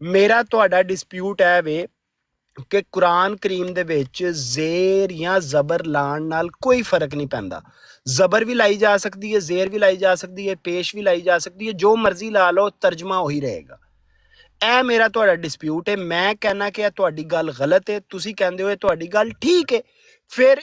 ਮੇਰਾ ਤੁਹਾਡਾ ਡਿਸਪਿਊਟ ਹੈ ਵੇ ਕਿ ਕੁਰਾਨ ਕਰੀਮ ਦੇ ਵਿੱਚ ਜ਼ੇਰ ਜਾਂ ਜ਼ਬਰ ਲਾਣ ਨਾਲ ਕੋਈ ਫਰਕ ਨਹੀਂ ਪੈਂਦਾ ਜ਼ਬਰ ਵੀ ਲਾਈ ਜਾ ਸਕਦੀ ਹੈ ਜ਼ੇਰ ਵੀ ਲਾਈ ਜਾ ਸਕਦੀ ਹੈ ਪੇਸ਼ ਵੀ ਲਾਈ ਜਾ ਸਕਦੀ ਹੈ ਜੋ ਮਰਜ਼ੀ ਲਾ ਲਓ ਤਰਜਮਾ ਉਹੀ ਰਹੇਗਾ ਇਹ ਮੇਰਾ ਤੁਹਾਡਾ ਡਿਸਪਿਊਟ ਹੈ ਮੈਂ ਕਹਿਣਾ ਕਿ ਇਹ ਤੁਹਾਡੀ ਗੱਲ ਗਲਤ ਹੈ ਤੁਸੀਂ ਕਹਿੰਦੇ ਹੋ ਇਹ ਤੁਹਾਡੀ ਗੱਲ ਠੀਕ ਹੈ ਫਿਰ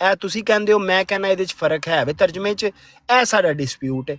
ਇਹ ਤੁਸੀਂ ਕਹਿੰਦੇ ਹੋ ਮੈਂ ਕਹਿੰਦਾ ਇਹਦੇ ਚ ਫਰਕ ਹੈ ਵੇ ਤਰਜਮੇ ਚ ਇਹ ਸਾਡਾ ਡਿਸਪਿਊਟ ਹੈ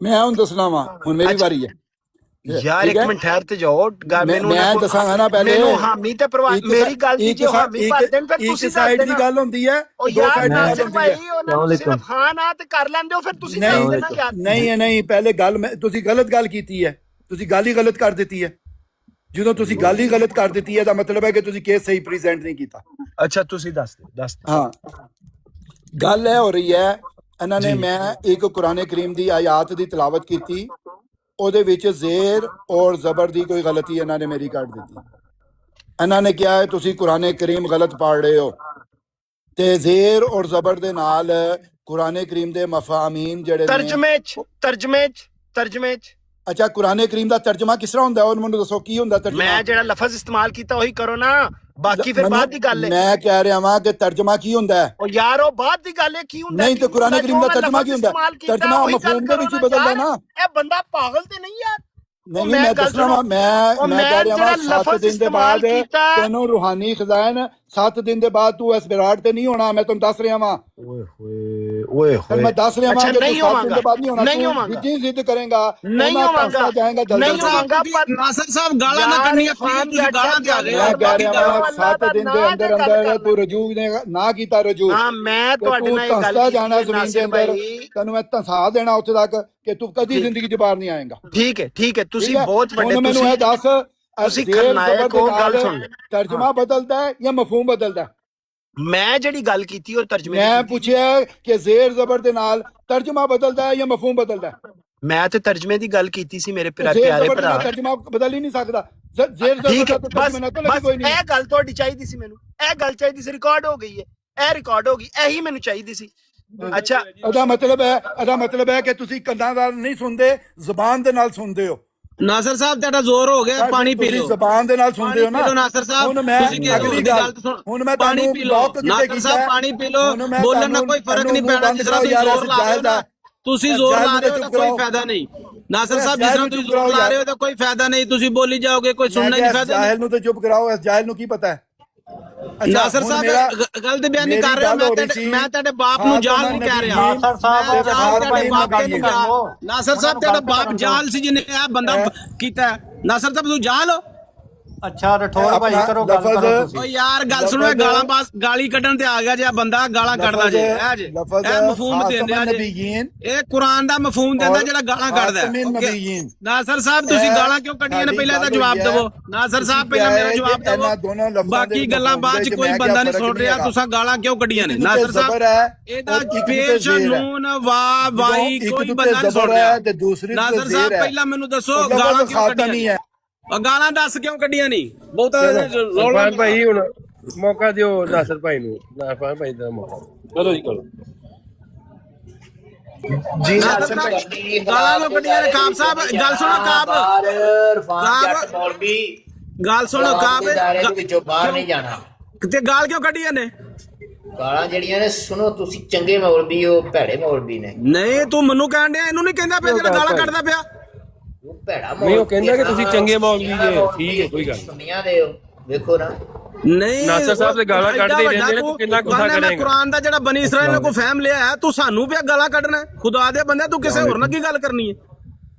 ਮੈਂ ਹੁਣ ਦੱਸਣਾ ਵਾ ਹੁਣ ਮੇਰੀ ਵਾਰੀ ਹੈ ਯਾਰ ਇੱਕ ਮਿੰਟ ਠਹਿਰ ਤੇ ਜਾਓ ਮੈਨੂੰ ਮੈਂ ਦੱਸਾਂਗਾ ਨਾ ਪਹਿਲੇ ਮੈਨੂੰ ਹਾਮੀ ਤੇ ਪਰਵਾਹ ਮੇਰੀ ਗੱਲ ਦੀ ਜੋ ਹਾਮੀ ਭਰ ਦੇਣ ਫਿਰ ਤੁਸੀਂ ਸਾਈਡ ਦੀ ਗੱਲ ਹੁੰਦੀ ਹੈ ਦੋ ਸਾਈਡ ਦੀ ਗੱਲ ਹੁੰਦੀ ਹੈ ਸਿਰਫ ਹਾਂ ਨਾ ਤੇ ਕਰ ਲੈਂਦੇ ਹੋ ਫਿਰ ਤੁਸੀਂ ਨਹੀਂ ਪਹਿਲੇ ਗੱਲ ਤੁਸੀਂ ਗਲਤ ਗੱਲ ਕੀਤੀ ਹੈ ਤੁਸੀਂ ਗੱਲ ਹੀ ਗਲਤ ਕਰ ਦਿੱਤੀ ਹੈ ਜਦੋਂ ਤੁਸੀਂ ਗੱਲ ਹੀ ਗਲਤ ਕਰ ਦਿੱਤੀ ਹੈ ਤਾਂ ਮਤਲਬ ਹੈ ਕਿ ਤੁਸੀਂ ਕੇਸ ਸਹੀ ਪ੍ਰੈਜ਼ੈਂਟ ਨਹੀਂ ਕੀਤਾ ਅੱਛਾ ਤੁਸੀਂ ਦੱਸ ਹਾਂ ਗੱਲ ਇਹ ਹੋ ਰਹੀ ਹੈ ਇਹਨਾਂ ਨੇ ਮੈਂ ਇੱਕ ਕੁਰਾਨ ਕਰੀਮ ਦੀ ਆਇਤ ਦੀ ਤਿਲਾਵਤ ਕੀਤੀ ਉਹਦੇ ਵਿੱਚ ਜ਼ੇਰ ਔਰ ਜ਼ਬਰ ਦੀ ਕੋਈ ਗਲਤੀ ਇਹਨਾਂ ਨੇ ਮੇਰੀ ਕੱਢ ਦਿੱਤੀ ਇਹਨਾਂ ਨੇ ਕਿਹਾ ਹੈ ਤੁਸੀਂ ਕੁਰਾਨ ਕਰੀਮ ਗਲਤ ਪੜ੍ਹ ਰਹੇ ਹੋ ਤੇ ਜ਼ੇਰ ਔਰ ਜ਼ਬਰ ਦੇ ਨਾਲ ਕੁਰਾਨ ਕਰੀਮ ਦੇ ਮਫਾਮੀਨ ਜਿਹੜੇ ਤਰਜਮੇ ਚ ਅੱਛਾ ਕੁਰਾਨ ਕਰੀਮ ਦਾ ਤਰਜਮਾ ਕਿਸ ਤਰ੍ਹਾਂ ਹੁੰਦਾ ਉਹ ਮੈਨੂੰ ਦੱਸੋ ਕੀ ਹੁੰਦਾ ਤਰਜਮਾ ਮੈਂ ਜਿਹੜਾ ਲਫ਼ਜ਼ ਇਸਤੇਮਾਲ ਕੀਤਾ ਉਹੀ ਕਰੋ ਨਾ ਬਾਕੀ ਫਿਰ ਬਾਅਦ ਦੀ ਗੱਲ ਹੈ ਮੈਂ ਕਹਿ ਰਿਹਾ ਵਾਂ ਕਿ ਤਰਜਮਾ ਕੀ ਹੁੰਦਾ ਹੈ ਉਹ ਯਾਰ ਉਹ ਬਾਅਦ ਦੀ ਗੱਲ ਹੈ ਕੀ ਹੁੰਦਾ ਨਹੀਂ ਤੇ ਕੁਰਾਨ ਕਰੀਮ ਦਾ ਤਰਜਮਾ ਕੀ ਹੁੰਦਾ ਤਰਜਮਾ ਮਫਹੂਮ ਦੇ ਵਿੱਚ ਬਦਲਦਾ ਨਾ ਇਹ ਬੰਦਾ ਪਾਗਲ ਤੇ ਨਹੀਂ ਯਾਰ ਨਹੀਂ ਮੈਂ ਦੱਸਣਾ ਮੈਂ ਕਹਿ ਰਿਹਾ ਵਾਂ 7 ਦਿਨ ਦੇ ਬਾਅਦ ਤੈਨੂੰ ਰੂਹਾਨੀ ਖਜ਼ਾਨ 7 ਦਿਨ ਦੇ ਬਾਅਦ ਤੂੰ ਇਸ ਵਿਰਾਟ ਤੇ ਨਹੀਂ ਹੋਣਾ ਮੈਂ ਤੁਹਾਨੂੰ ਦੱਸ ਰਿਹਾ ਵਾਂ ਓਏ ਮੈਂ ਦੱਸ ਰਿਹਾ ਵਾਂ ਕਿ ਤੂੰ 7 ਦਿਨ ਦੇ ਬਾਅਦ ਨਹੀਂ ਹੋਣਾ ਤੂੰ ਜਿੱਦੀ ਜ਼ਿੱਦ ਕਰੇਗਾ ਨਹੀਂ ਹੋਵਾਂਗਾ ਜਾਏਗਾ ਜਲਦੀ ਨਾਸਰ ਸਾਹਿਬ ਗਾਲਾਂ ਨਾ ਕਰਨੀਆਂ ਤੁਸੀਂ ਗਾਲਾਂ ਤੇ ਆ ਗਏ ਮੈਂ ਕਹਿ ਰਿਹਾ ਵਾਂ 7 ਦਿਨ ਦੇ ਅੰਦਰ ਤੂੰ ਰਜੂ ਨੇ ਨਾ ਕੀਤਾ ਰਜੂ ਹਾਂ ਮੈਂ ਤੁਹਾਡੇ ਨਾਲ ਇਹ ਗੱਲ ਜਾਣਾ ਜ਼ਮੀਨ ਦੇ ਅੰਦਰ ਤੈਨੂੰ ਮੈਂ ਧਸਾ ਦੇਣਾ ਉੱਥੇ ਤੱਕ ਕਿ ਤੂੰ ਕਦੀ ਜ਼ਿੰਦਗੀ 'ਚ ਬਾਹਰ ਨਹੀਂ ਆਏਗਾ ਠੀਕ ਹੈ ਤੁਸੀਂ ਬਹੁਤ ਵੱਡੇ ਮੈਨੂੰ ਇਹ ਦੱਸ ਤੁਸੀਂ ਖਲਨਾਇਕ ਹੋ ਗੱਲ ਸੁਣ ਤਰਜਮਾ ਬਦਲਦਾ ਹੈ ਜਾਂ ਮਫਹੂਮ ਬਦਲਦਾ ਹੈ ਮੈਂ ਜਿਹੜੀ ਗੱਲ ਕੀਤੀ ਉਹ ਤਰਜਮੇ ਮੈਂ ਪੁੱਛਿਆ ਕਿ ਜ਼ੇਰ ਜ਼ਬਰ ਦੇ ਨਾਲ ਤਰਜਮਾ ਬਦਲਦਾ ਹੈ ਜਾਂ ਮਫਹੂਮ ਬਦਲਦਾ ਹੈ ਮੈਂ ਤੇ ਤਰਜਮੇ ਦੀ ਗੱਲ ਕੀਤੀ ਸੀ ਮੇਰੇ ਪਿਆਰੇ ਭਰਾ ਤਰਜਮਾ ਬਦਲ ਹੀ ਨਹੀਂ ਸਕਦਾ ਜ਼ੇਰ ਜ਼ਬਰ ਦਾ ਤਰਜਮਾ ਕੋਈ ਨਹੀਂ ਇਹ ਗੱਲ ਤੁਹਾਡੀ ਚਾਹੀਦੀ ਸੀ ਮੈਨੂੰ ਇਹ ਗੱਲ ਚਾਹੀਦੀ ਸੀ ਰਿਕਾਰਡ ਹੋ ਗਈ ਹੈ ਇਹ ਰਿਕਾਰਡ ਹੋ ਗਈ ਇਹੀ ਮੈਨੂੰ ਚਾਹੀਦੀ ਸੀ ਅੱਛਾ ਇਹਦਾ ਮਤਲਬ ਹੈ ਕਿ ਤੁਸੀਂ ਕੰਨਾਂ ਨਾਲ ਨਹੀਂ ਸੁਣਦੇ ਜ਼ੁਬਾਨ ਦੇ ਨਾਲ ਸੁਣਦੇ ਹੋ ਨਾਸਰ ਸਾਹਿਬ ਤੁਹਾਡਾ ਜ਼ੋਰ ਹੋ ਗਿਆ, ਪਾਣੀ ਪੀ ਲਓ। ਜ਼ਬਾਨ ਦੇ ਨਾਲ ਸੁਣਦੇ ਹੋ ਨਾ ਨਾਸਰ ਸਾਹਿਬ, ਹੁਣ ਮੈਂ ਅਗਲੀ ਗੱਲ ਹੁਣ ਮੈਂ ਪਾਣੀ ਪੀ ਲਓ ਨਾਸਰ ਸਾਹਿਬ, ਪਾਣੀ ਪੀ ਲਓ। ਬੋਲਣ ਨਾਲ ਕੋਈ ਫਰਕ ਨਹੀਂ ਪੈਣਾ, ਜਿਸ ਤਰ੍ਹਾਂ ਤੁਸੀਂ ਜ਼ੋਰ ਲਾ ਰਹੇ ਹੋ ਨਾ, ਤੁਸੀਂ ਜ਼ੋਰ ਲਾ ਰਹੇ ਹੋ ਤਾਂ ਕੋਈ ਫਾਇਦਾ ਨਹੀਂ। ਨਾਸਰ ਸਾਹਿਬ, ਜਿਸ ਤਰ੍ਹਾਂ ਤੁਸੀਂ ਜ਼ੋਰ ਲਾ ਰਹੇ ਹੋ ਤਾਂ ਕੋਈ ਫਾਇਦਾ ਨਹੀਂ, ਤੁਸੀਂ ਬੋਲੀ ਜਾਓਗੇ, ਕੋਈ ਸੁਣਨਾ ਹੀ ਨਹੀਂ। ਫਾਇਦਾ ਜਾਹਿਲ ਨੂੰ ਤੇ ਚੁੱਪ ਕਰਾਓ, ਇਸ ਜਾਹਿਲ ਨੂੰ ਕੀ ਪਤਾ ਹੈ। ਨਾਸਰ ਸਾਹਿਬ ਗਲਤ ਬਿਆਨ ਨਹੀਂ ਕਰ ਰਹੇ ਹੋ, ਮੈਂ ਤੁਹਾਡੇ ਬਾਪ ਨੂੰ ਜਾਲ ਨਹੀਂ ਕਹਿ ਰਿਹਾ। ਨਾਸਰ ਸਾਹਿਬ ਤੁਹਾਡਾ ਬਾਪ ਜਾਲ ਸੀ ਜਿਹਨੇ ਇਹ ਬੰਦਾ ਕੀਤਾ। ਨਾਸਰ ਸਾਹਿਬ ਤੂੰ ਜਾਲ ਹੋ। ਅੱਛਾ ਰਠੌਰ ਭਾਈ ਕਰੋ ਗੱਲ ਕਰੋ ਤੁਸੀਂ। ਓ ਯਾਰ ਗੱਲ ਸੁਣੋ, ਗਾਲਾਂ ਬਾਸ ਗਾਲੀ ਕੱਢਣ ਤੇ ਆ ਗਿਆ ਜੇ ਬੰਦਾ, ਗਾਲਾਂ ਕੱਢਦਾ ਜੇ। ਇਹ ਮਫਹੂਮ ਦਿੰਦੇ ਆ ਜੇ, ਇਹ ਕੁਰਾਨ ਦਾ ਮਫਹੂਮ ਦਿੰਦਾ ਜਿਹੜਾ ਗਾਲਾਂ ਕੱਢਦਾ। ਨਾਸਰ ਸਾਹਿਬ ਤੁਸੀਂ ਗਾਲਾਂ ਕਿਉਂ ਕੱਢੀਆਂ ਨੇ, ਪਹਿਲਾਂ ਇਹਦਾ ਜਵਾਬ ਦਿਵੋ। ਨਾਸਰ ਸਾਹਿਬ ਪਹਿਲਾਂ ਮੇਰਾ ਜਵਾਬ ਦਿਵੋ, ਬਾਕੀ ਗੱਲਾਂ ਬਾਅਦ ਚ ਕੋਈ ਬੰਦਾ ਨਹੀਂ ਸੁਣ ਰਿਹਾ। ਤੁਸੀਂ ਗਾਲਾਂ ਕਿਉਂ ਕੱਢੀਆਂ ਨੇ ਨਾਸਰ ਸਾਹਿਬ? ਇਹਦਾ ਪੇਸ਼ ਨੂਨ ਵਾ ਵਾਈ ਕੋਈ ਬੰਦਾ ਨਹੀਂ ਸੁਣ ਰਿਹਾ। ਨਾਸਰ ਸਾਹਿਬ ਪਹਿਲਾਂ ਮੈਨੂੰ ਦੱਸੋ ਗਾਲਾਂ ਕਿਉਂ ਕੱਢੀਆਂ? ਗਾਲਾਂ ਦੱਸ ਕਿਉਂ ਕੱਢੀਆਂ ਨਹੀਂ? ਬਹੁਤਾ ਸਰਪੰਚ ਭਾਈ ਹੁਣ ਮੌਕਾ ਦਿਓ ਨਾਸਰ ਭਾਈ ਨੂੰ, ਨਾਸਰ ਭਾਈ ਦਾ ਮੌਕਾ ਕਰੋ ਜੀ, ਕਰੋ ਜੀ। ਗਾਲਾਂ ਕਿਉਂ ਕੱਢੀਆਂ ਨੇ? ਕਾਬ ਸਾਹਿਬ ਗੱਲ ਸੁਣੋ, ਕਾਬ ਗੱਲ ਸੁਣੋ, ਕਾਬ ਵਿੱਚੋਂ ਬਾਹਰ ਨਹੀਂ ਜਾਣਾ। ਤੇ ਗਾਲ ਕਿਉਂ ਕੱਢੀਆਂ ਨੇ? ਗਾਲਾਂ ਜਿਹੜੀਆਂ ਨੇ, ਸੁਣੋ ਤੁਸੀਂ ਚੰਗੇ ਮੌਲਵੀ ਹੋ, ਭੈੜੇ ਮੌਲਵੀ ਨੇ। ਨਹੀਂ ਤੂੰ ਮੈਨੂੰ ਕਹਿਣ ਡਿਆ, ਇਹਨੂੰ ਨਹੀਂ ਕਹਿੰਦਾ ਪਿਆ ਜਿਹੜਾ ਗਾਲਾਂ ਕੱਢਦਾ ਪਿਆ। ਨਹੀਂ ਉਹ ਕਹਿੰਦਾ ਕਿ ਤੁਸੀਂ ਚੰਗੇ ਮੌਲਵੀ ਜੇ, ਠੀਕ ਹੈ ਕੋਈ ਗੱਲ ਸੁਣੀਆਂ ਦੇ ਹੋ, ਵੇਖੋ ਨਾ। ਨਹੀਂ ਨਾਸਰ ਸਾਹਿਬ ਤੇ ਗਾਲਾਂ ਕੱਢਦੇ ਰਹਿੰਦੇ ਨੇ, ਤੂੰ ਕਿੰਨਾ ਗੁੱਸਾ ਕਰੇਂਗਾ? ਕੁਰਾਨ ਦਾ ਜਿਹੜਾ ਬਨੀ ਇਸਰਾਇਲ ਨੇ ਕੋ ਫਹਿਮ ਲਿਆ ਹੈ, ਤੂੰ ਸਾਨੂੰ ਪਿਆ ਗਾਲਾਂ ਕੱਢਣਾ? ਖੁਦਾ ਦੇ ਬੰਦੇ ਤੂੰ ਕਿਸੇ ਹੋਰ ਨਾਲ ਕੀ ਗੱਲ ਕਰਨੀ ਹੈ?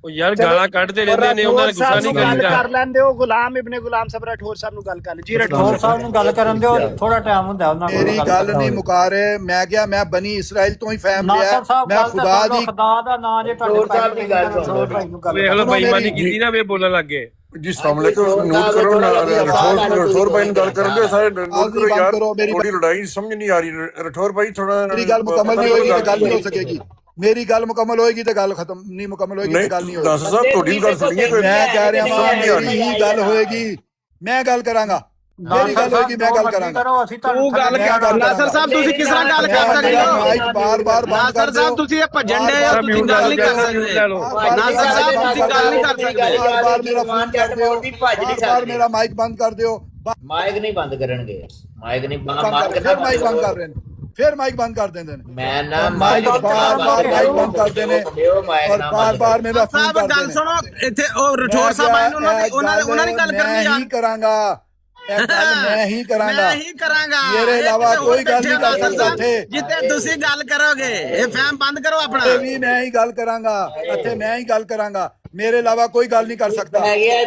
ਉਹ ਯਾਰ ਗਾਲਾਂ ਕੱਢਦੇ ਰਹਿੰਦੇ ਨੇ, ਉਹਨਾਂ ਨੇ ਗੁੱਸਾ ਨਹੀਂ ਕਰੀਦਾ। ਕਰ ਲੈਂਦੇ ਹੋ ਗੁਲਾਮ ਇਬਨ ਗੁਲਾਮ ਸਾਹਿਬ, ਰਠੌਰ ਸਾਹਿਬ ਨੂੰ ਗੱਲ ਕਰ ਲਈ ਜੀ। ਰਠੌਰ ਸਾਹਿਬ ਨੂੰ ਗੱਲ ਕਰਨ ਦਿਓ, ਥੋੜਾ ਟਾਈਮ ਹੁੰਦਾ ਉਹਨਾਂ ਕੋਲ। ਮੇਰੀ ਗੱਲ ਨਹੀਂ ਮੁਕਾ ਰਹੇ, ਮੈਂ ਕਿਹਾ ਮੈਂ ਬਨੀ ਇਸਰਾਇਲ ਤੋਂ ਹੀ ਫਹਿਮ ਲਿਆ, ਮੈਂ ਖੁਦਾ ਦਾ ਨਾਮ ਜੇ ਤੁਹਾਡੇ ਸਾਹਿਬ ਦੀ ਗੱਲ ਸੁਣੋ। ਵੇਖ ਲਓ ਬੇਈਮਾਨੀ ਕੀਤੀ ਨਾ, ਵੇ ਬੋਲਣ ਲੱਗ ਗਏ ਜੀ। ਸਾਹਮਣੇ ਨੋਟ ਕਰੋ, ਰਠੌਰ ਭਾਈ ਨੂੰ ਗੱਲ ਕਰਨ ਦੇ ਸਾਰੇ ਨੋਟ ਕਰੋ ਯਾਰ, ਥੋੜੀ ਲੜਾਈ ਸਮਝ ਨਹੀਂ ਆ ਰਹੀ। ਰਠੌਰ ਭਾਈ ਥੋੜਾ, ਮੇਰੀ ਗੱਲ ਮੁਕੰਮਲ ਨਹੀਂ ਹੋਏਗੀ ਤੇ ਗੱਲ ਨਹੀਂ ਹੋ ਸਕੇਗੀ। ਮੇਰੀ ਗੱਲ ਮੁਕੰਮਲ ਹੋਏਗੀ ਤੇ ਗੱਲ ਖਤਮ ਨਹੀਂ, ਮੁਕੰਮਲ ਹੋਏਗੀ ਤੇ ਗੱਲ ਨਹੀਂ ਹੋਏਗੀ। ਨਾਸਰ ਸਾਹਿਬ ਤੁਹਾਡੀ ਗੱਲ ਸੁਣੀਏ, ਮੈਂ ਕਹਿ ਰਿਹਾ ਮੇਰੀ ਹੀ ਗੱਲ ਹੋਏਗੀ, ਮੈਂ ਗੱਲ ਕਰਾਂਗਾ, ਮੇਰੀ ਗੱਲ ਹੋਏਗੀ, ਮੈਂ ਗੱਲ ਕਰਾਂਗਾ। ਤੂੰ ਗੱਲ ਕਰ। ਨਾਸਰ ਸਾਹਿਬ ਤੁਸੀਂ ਕਿਸ ਤਰ੍ਹਾਂ ਗੱਲ ਕਰ ਸਕਦੇ ਹੋ? ਮਾਈਕ ਬਾਰ-ਬਾਰ ਬੰਦ ਕਰ ਨਾਸਰ ਸਾਹਿਬ ਤੁਸੀਂ ਇਹ ਭੱਜਣ ਦੇ ਹੋ, ਤੁਸੀਂ ਗੱਲ ਨਹੀਂ ਕਰ ਸਕਦੇ। ਨਾਸਰ ਸਾਹਿਬ ਤੁਸੀਂ ਗੱਲ ਨਹੀਂ ਕਰ ਸਕਦੇ। ਬਾਰ-ਬਾਰ ਮੇਰਾ ਫੋਨ ਕਰ ਦਿਓ, ਬਾਰ-ਬਾਰ ਮੇਰਾ ਮਾਈਕ ਬੰਦ ਕਰ ਦਿਓ। ਮਾਈਕ ਨਹੀਂ ਬੰਦ ਕਰਨਗੇ, ਮਾਈਕ ਨਹੀਂ ਬੰਦ ਫਿਰ ਮਾਈਕ ਬੰਦ ਕਰ ਰਹੇ ਨੇ, ਫਿਰ ਮਾਈਕ ਬੰਦ ਕਰ ਦਿੰਦੇ ਨੇ। ਮੈਂ ਨਾ ਮਾਈਕ ਬਾਰ-ਬਾਰ ਮਾਈਕ ਬੰਦ ਕਰਦੇ ਨੇ ਔਰ ਬਾਰ-ਬਾਰ ਮੇਰਾ ਫੋਨ ਸਾਹਿਬ ਗੱਲ ਸੁਣੋ, ਇੱਥੇ ਉਹ ਰਠੌਰ ਸਾਹਿਬ ਆਏ ਨੇ, ਉਹਨਾਂ ਨੇ ਗੱਲ ਕਰਨੀ ਯਾਰ। ਮੈਂ ਹੀ ਕਰਾਂਗਾ ਇਹ ਗੱਲ, ਮੈਂ ਹੀ ਕਰਾਂਗਾ, ਮੈਂ ਹੀ ਕਰਾਂਗਾ। ਮੇਰੇ ਇਲਾਵਾ ਕੋਈ ਗੱਲ ਨਹੀਂ ਕਰ ਸਕਦਾ ਇੱਥੇ। ਜਿੱਥੇ ਤੁਸੀਂ ਗੱਲ ਕਰੋਗੇ ਇਹ ਫਹਿਮ ਬੰਦ ਕਰੋ ਆਪਣਾ। ਇਹ ਵੀ ਮੈਂ ਹੀ ਗੱਲ ਕਰਾਂਗਾ, ਇੱਥੇ ਮੈਂ ਹੀ ਗੱਲ ਕਰਾਂਗਾ, ਮੇਰੇ ਇਲਾਵਾ ਕੋਈ ਗੱਲ ਨਹੀਂ ਕਰ ਸਕਦਾ। ਇਹ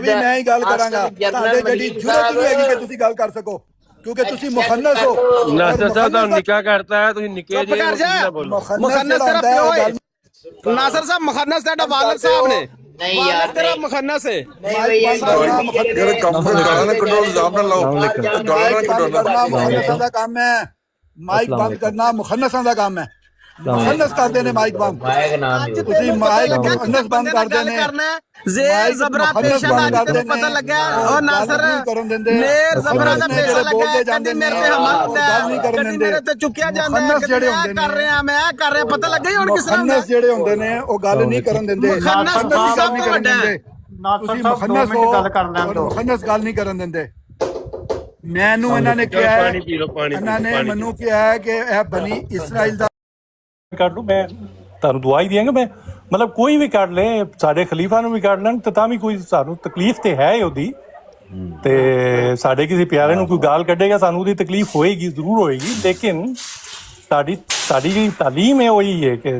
ਵੀ ਮੈਂ ਹੀ ਗੱਲ ਕਰਾਂਗਾ। ਤੁਹਾਡੇ ਜਿਹੜੀ ਜ਼ਰੂਰਤ ਨਹੀਂ ਹੈਗੀ ਕਿ ਤੁਸੀਂ ਗੱਲ ਕਰ ਸਕੋ, ਕਿਉਂਕਿ ਤੁਸੀਂ ਮੁਖੰਨਸ ਹੋ। ਨਾਸਰ ਸਾਹਿਬ ਦਾ ਨਿੱਕਾ ਕਰਤਾ ਹੈ, ਤੁਸੀਂ ਨਿੱਕੇ ਜੇ ਮੁਖੰਨਸ ਤੇਰਾ ਪਿਓ ਹੈ। ਨਾਸਰ ਸਾਹਿਬ ਮੁਖੰਨਸ ਤੁਹਾਡਾ ਵਾਲਿਦ ਸਾਹਿਬ ਨੇ। ਨਹੀਂ ਯਾਰ ਤੇਰਾ ਮੁਖੰਨਸ ਹੈ। ਯਾਰ ਕੰਮ ਤੇ ਗਾਲਾਂ ਕੱਢੋ, ਇਲਜ਼ਾਮ ਨਾ ਲਾਓ, ਗਾਲਾਂ ਕੱਢੋ। ਮੁਖੰਨਸਾਂ ਦਾ ਕੰਮ ਹੈ, ਮਾਈਕ ਬੰਦ ਕਰਨਾ ਮੁਖੰਨਸਾਂ ਦਾ ਕੰਮ ਹੈ। ਮੁਖੰਨਸ ਕਰਦੇ ਨੇ ਮਾਈਕ ਬੰਦ, ਤੁਸੀਂ ਮਾਈਕ ਮੁਖੰਨਸ ਬੰਦ ਕਰਦੇ ਨੇ। ਜ਼ੇਰ ਜ਼ਬਰਾ ਪੇਸ਼ਾ ਦਾ ਤੈਨੂੰ ਪਤਾ ਲੱਗਾ? ਉਹ ਨਾਸਰ ਨੇਰ ਜ਼ਬਰਾ ਦਾ ਪੇਸ਼ਾ ਲੱਗਾ, ਕਦੀ ਮੇਰੇ ਤੇ ਹਮਲਾ ਹੁੰਦਾ, ਕਦੀ ਮੇਰੇ ਤੇ ਚੁੱਕਿਆ ਜਾਂਦਾ, ਕਦੀ ਮੈਂ ਕਰ ਰਿਹਾ, ਮੈਂ ਕਰ ਰਿਹਾ, ਪਤਾ ਲੱਗਾ ਹੀ ਹੁਣ ਕਿਸ ਤਰ੍ਹਾਂ। ਮੁਖੰਨਸ ਜਿਹੜੇ ਹੁੰਦੇ ਨੇ ਉਹ ਗੱਲ ਨਹੀਂ ਕਰਨ ਦਿੰਦੇ। ਮੁਖੰਨਸ ਸਭ ਤੋਂ ਵੱਡਾ ਹੈ। ਤੁਸੀਂ ਮੁਖੰਨਸ ਹੋ, ਮੁਖੰਨਸ ਗੱਲ ਨਹੀਂ ਕਰਨ ਦਿੰਦੇ। ਮੈਨੂੰ ਇਹਨਾਂ ਨੇ ਕਿਹਾ, ਇਹਨਾਂ ਨੇ ਮੈਨੂੰ ਕਿਹਾ ਕਿ ਇਹ ਬਨੀ ਇਸਰਾਇਲ ਦਾ ਕੱਢ ਲੂ, ਮੈਂ ਤੁਹਾਨੂੰ ਦੁਆ ਹੀ ਦਿਆਂਗਾ। ਮੈਂ ਮਤਲਬ ਕੋਈ ਵੀ ਕੱਢ ਲੈ, ਸਾਡੇ ਖਲੀਫਾ ਨੂੰ ਵੀ ਕੱਢ ਲੈਣ ਤੇ ਤਾਂ ਵੀ ਕੋਈ ਸਾਨੂੰ ਤਕਲੀਫ ਤੇ ਹੈ ਉਹਦੀ। ਤੇ ਸਾਡੇ ਕਿਸੇ ਪਿਆਰੇ ਨੂੰ ਕੋਈ ਗਾਲ ਕੱਢੇਗਾ, ਸਾਨੂੰ ਉਹਦੀ ਤਕਲੀਫ ਹੋਏਗੀ, ਜ਼ਰੂਰ ਹੋਏਗੀ। ਲੇਕਿਨ ਸਾਡੀ ਜਿਹੜੀ ਤਾਲੀਮ ਹੈ ਉਹੀ ਹੈ ਕਿ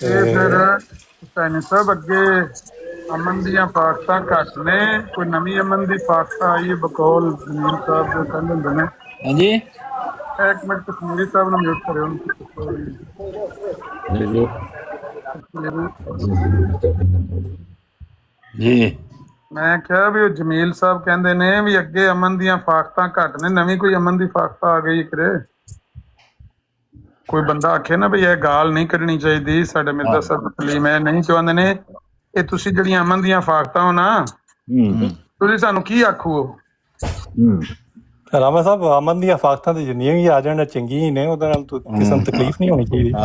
ਫਿਰ ਹੁਸੈਨੀ ਸਾਹਿਬ ਅੱਗੇ ਅਮਨ ਦੀਆਂ ਫਾਕਤਾਂ ਘੱਟ ਨੇ, ਕੋਈ ਨਵੀਂ ਅਮਨ ਦੀ ਫਾਕਤਾ ਆਈ ਹੈ ਬਕੌਲ ਜਮੀਲ ਸਾਹਿਬ ਦੇ ਕਹਿੰਦੇ ਹੁੰਦੇ ਨੇ। ਹਾਂਜੀ ਇੱਕ ਮਿੰਟ ਕਸ਼ਮੀਰੀ ਸਾਹਿਬ ਨੂੰ ਮਿਊਟ ਕਰਿਓ। ਜੀ ਮੈਂ ਕਿਹਾ ਵੀ ਉਹ ਜਮੀਲ ਸਾਹਿਬ ਕਹਿੰਦੇ ਨੇ ਵੀ ਅੱਗੇ ਅਮਨ ਦੀਆਂ ਫਾਕਤਾਂ ਘੱਟ ਨੇ, ਨਵੀਂ ਕੋਈ ਅਮਨ ਦੀ ਫਾਕਤਾ ਆ ਗਈ ਕਿਰੇ? ਕੋਈ ਬੰਦਾ ਆਖੇ ਨਾ ਵੀ ਇਹ ਗਾਲ ਨਹੀਂ ਕੱਢਣੀ ਚਾਹੀਦੀ, ਸਾਡੇ ਮਿਰਜ਼ਾ ਸਾਹਿਬ ਤਸਲੀਮ ਹੈ ਨਹੀਂ ਚਾਹੁੰਦੇ ਨੇ, ਇਹ ਤੁਸੀਂ ਜਿਹੜੀਆਂ ਅਮਨ ਦੀਆਂ ਫਾਕਤਾਂ ਹੋ ਨਾ, ਤੁਸੀਂ ਸਾਨੂੰ ਕੀ ਆਖੋ? ਰਾਮਾ ਸਾਹਿਬ ਅਮਨ ਦੀਆਂ ਫਾਕਤਾਂ ਤੇ ਜਿੰਨੀਆਂ ਵੀ ਆ ਜਾਣ ਚੰਗੀਆਂ ਹੀ ਨੇ, ਉਹਦੇ ਨਾਲ ਕਿਸੇ ਨੂੰ ਤਕਲੀਫ ਨਹੀਂ ਹੋਣੀ ਚਾਹੀਦੀ।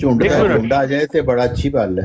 ਝੁੰਡ ਦਾ ਝੁੰਡ ਆ ਜਾਏ ਤੇ ਬੜਾ ਅੱਛੀ ਗੱਲ ਹੈ।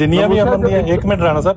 ਜਿੰਨੀਆਂ ਵੀ ਅਮਨ ਦੀਆਂ, ਇੱਕ ਮਿੰਟ ਰਾਣਾ ਸਾਹਿਬ,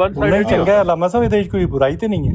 one ਉਨਾ ਹੀ sided ਚੰਗਾ ਹੈ। ਲਾਮਾ ਸਾਹਿਬ ਇਹਦੇ ਵਿੱਚ ਕੋਈ ਬੁਰਾਈ ਤੇ ਨਹੀਂ ਹੈ।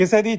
ਕਿਸੇ ਦੀ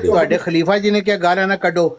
ਤੁਹਾਡੇ ਖਲੀਫਾ ਜੀ ਨੇ ਕਿਹਾ ਗਾਲਾਂ ਨਾ ਕੱਢੋ,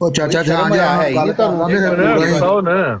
ਉਹ ਚਾਚਾ ਸ਼ਰਮ ਹੈ ਹੀ ਨਹੀਂ ਤੁਹਾਨੂੰ।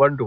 1 2।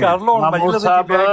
ਕਰ ਲੋ ਹੁਣ ਮਜਲਿਸ ਵਿੱਚ ਬਹਿ ਕੇ।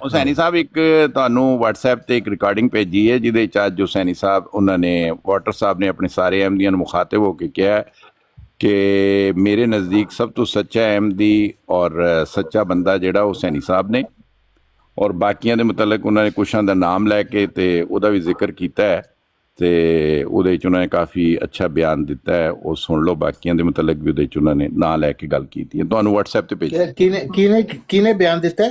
ਹੁਸੈਨੀ ਸਾਹਿਬ, ਇੱਕ ਤੁਹਾਨੂੰ WhatsApp ਤੇ ਇੱਕ ਰਿਕਾਰਡਿੰਗ ਭੇਜੀ ਹੈ ਜਿਹਦੇ ਵਿੱਚ ਅੱਜ ਹੁਸੈਨੀ ਸਾਹਿਬ, ਉਹਨਾਂ ਨੇ ਵਾਟਰ ਸਾਹਿਬ ਨੇ ਆਪਣੇ ਸਾਰੇ ਅਹਿਮਦੀਆਂ ਨੂੰ ਮੁਖਾਤਬ ਹੋ ਕੇ ਕਿਹਾ ਕਿ ਮੇਰੇ ਨਜ਼ਦੀਕ ਸਭ ਤੋਂ ਸੱਚਾ ਅਹਿਮਦੀ ਔਰ ਸੱਚਾ ਬੰਦਾ ਜਿਹੜਾ ਹੁਸੈਨੀ ਸਾਹਿਬ ਨੇ, ਔਰ ਬਾਕੀਆਂ ਦੇ ਮੁਤਲਕ ਉਹਨਾਂ ਨੇ ਕੁਛਾਂ ਦਾ ਨਾਮ ਲੈ ਕੇ ਤੇ ਉਹਦਾ ਵੀ ਜ਼ਿਕਰ ਕੀਤਾ ਹੈ ਤੇ ਉਹਦੇ ਵਿੱਚ ਉਹਨਾਂ ਨੇ ਕਾਫੀ ਅੱਛਾ ਬਿਆਨ ਦਿੱਤਾ ਹੈ, ਉਹ ਸੁਣ ਲਓ। ਬਾਕੀਆਂ ਦੇ ਮੁਤਲਕ ਵੀ ਉਹਦੇ ਵਿੱਚ ਉਹਨਾਂ ਨੇ ਨਾਂ ਲੈ ਕੇ ਗੱਲ ਕੀਤੀ ਹੈ, ਤੁਹਾਨੂੰ WhatsApp ਤੇ ਭੇਜਿਆ। ਕਿਹਨੇ ਬਿਆਨ ਦਿੱਤਾ ਹੈ?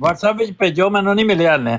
WhatsApp ਵਿੱਚ ਭੇਜੋ, ਮੈਨੂੰ ਨਹੀਂ ਮਿਲਿਆ ਨੇ।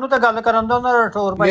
ਨੂੰ ਤਾਂ ਗੱਲ ਕਰਨ ਦਾ ਉਹਨਾਂ ਰਠੌਰ ਭਾਈ।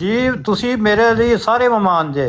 ਜੀ ਤੁਸੀਂ ਮੇਰੇ ਲਈ ਸਾਰੇ ਮਹਿਮਾਨ ਜੇ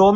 2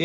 ਇਹ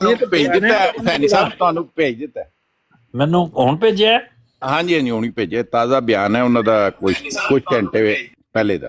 ਇਹ ਤਾਂ ਭੇਜ ਦਿੱਤਾ ਹੁਸੈਨੀ ਸਾਹਿਬ, ਤੁਹਾਨੂੰ ਭੇਜ ਦਿੱਤਾ। ਮੈਨੂੰ ਹੁਣ ਭੇਜਿਆ? ਹਾਂਜੀ ਹਾਂਜੀ, ਹੁਣੀ ਭੇਜਿਆ। ਤਾਜ਼ਾ ਬਿਆਨ ਹੈ ਉਹਨਾਂ ਦਾ, ਕੁਝ ਘੰਟੇ ਪਹਿਲੇ ਦਾ।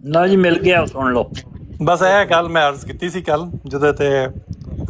ਨਾ ਜੀ ਮਿਲ ਗਿਆ, ਸੁਣ ਲਓ। ਬਸ ਇਹ ਗੱਲ ਮੈਂ ਅਰਜ਼ ਕੀਤੀ ਸੀ ਕੱਲ, ਜਿਹਦੇ ਤੇ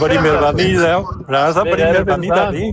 ਬੜੀ ਮਿਹਰਬਾਨੀ ਹੈ ਰਾਣਾ ਸਾਹਿਬ, ਬੜੀ ਮਿਹਰਬਾਨੀ ਤੁਹਾਡੀ।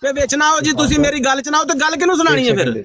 ਕਿ ਵਿੱਚ ਨਾ ਹੋ ਜੀ, ਤੁਸੀਂ ਮੇਰੀ ਗੱਲ ਚ ਨਾ ਹੋ ਤਾਂ ਗੱਲ ਕਿਹਨੂੰ ਸੁਣਾਣੀ ਹੈ ਫਿਰ?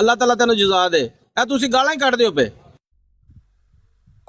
ਅੱਲਾਹ ਤਾਲਾ ਤੈਨੂੰ ਜਜ਼ਾ ਦੇ। ਇਹ ਤੁਸੀਂ ਗਾਲਾਂ ਹੀ ਕੱਢਦੇ ਹੋ ਪਏ।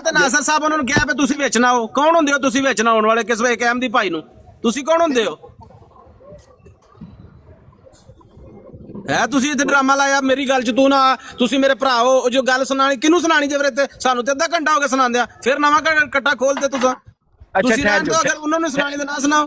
ਤੇ ਨਾਸਰ ਸਾਹਿਬ ਉਹਨਾਂ ਨੂੰ ਕਿਹਾ ਵੀ ਤੁਸੀਂ ਵੇਚਣਾ ਹੋ? ਕੌਣ ਹੁੰਦੇ ਹੋ ਤੁਸੀਂ ਵੇਚਣਾ ਹੋਣ ਵਾਲੇ ਕਿਸ ਵੇ ਕੈਮ ਦੀ ਭਾਈ ਨੂੰ? ਤੁਸੀਂ ਕੌਣ ਹੁੰਦੇ ਹੋ? ਹੈ ਤੁਸੀਂ ਇੱਥੇ ਡਰਾਮਾ ਲਾਇਆ ਮੇਰੀ ਗੱਲ 'ਚ ਤੂੰ ਨਾ ਤੁਸੀਂ ਮੇਰੇ ਭਰਾ ਹੋ ਜੋ ਗੱਲ ਸੁਣਾਣੀ ਕਿਹਨੂੰ ਸੁਣਾਣੀ ਜੇ ਵੀਰੇ ਤੇ ਸਾਨੂੰ ਤੇ ਅੱਧਾ ਘੰਟਾ ਹੋ ਗਿਆ ਸੁਣਾਉਂਦਿਆਂ ਫਿਰ ਨਵਾਂ ਕੱਟਾ ਖੋਲਦੇ ਤੁਸੀਂ। ਤੁਸੀਂ ਰਹਿਣ ਦਿਓ ਅਗਰ ਉਹਨਾਂ ਨੂੰ ਸੁਣਾਣੀ ਤਾਂ ਨਾ ਸੁਣਾਓ।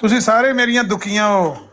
ਤੁਸੀਂ ਸਾਰੇ ਮੇਰੀਆਂ ਦੁਖੀਆਂ ਹੋ।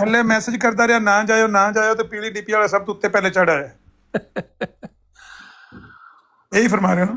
ਥੱਲੇ ਮੈਸੇਜ ਕਰਦਾ ਰਿਹਾ ਨਾ ਜਾਇਓ ਤੇ ਪੀਲੀ ਡੀਪੀ ਵਾਲਾ ਸਭ ਤੋਂ ਉੱਤੇ ਪਹਿਲੇ ਚੜਾ ਹੈ। ਇਹੀ ਫਰਮਾ ਰਹੇ ਹੋ ਨਾ?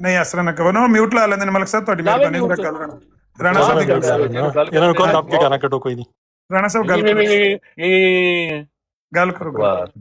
ਨਹੀਂ ਇਸ ਤਰ੍ਹਾਂ ਨਾ ਕਰੋ ਨਾ, ਮਿਊਟ ਲਾ ਲੈਂਦੇ ਨੇ ਮਲਕ ਸਾਹਿਬ, ਤੁਹਾਡੀ ਮਿਹਰਬਾਨੀ ਮੇਰਾ ਗੱਲ ਕਰਨਾ। ਰਾਣਾ ਸਾਹਿਬ ਦੀ ਗੱਲ ਇਹਨਾਂ ਨੂੰ ਕਹੋ ਆਪਕੇ ਗਾਣਾ ਕੱਟੋ, ਕੋਈ ਨਹੀਂ। ਰਾਣਾ ਸਾਹਿਬ ਗੱਲ ਕਰੋ।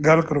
ਗੱਲ ਕਰੋ।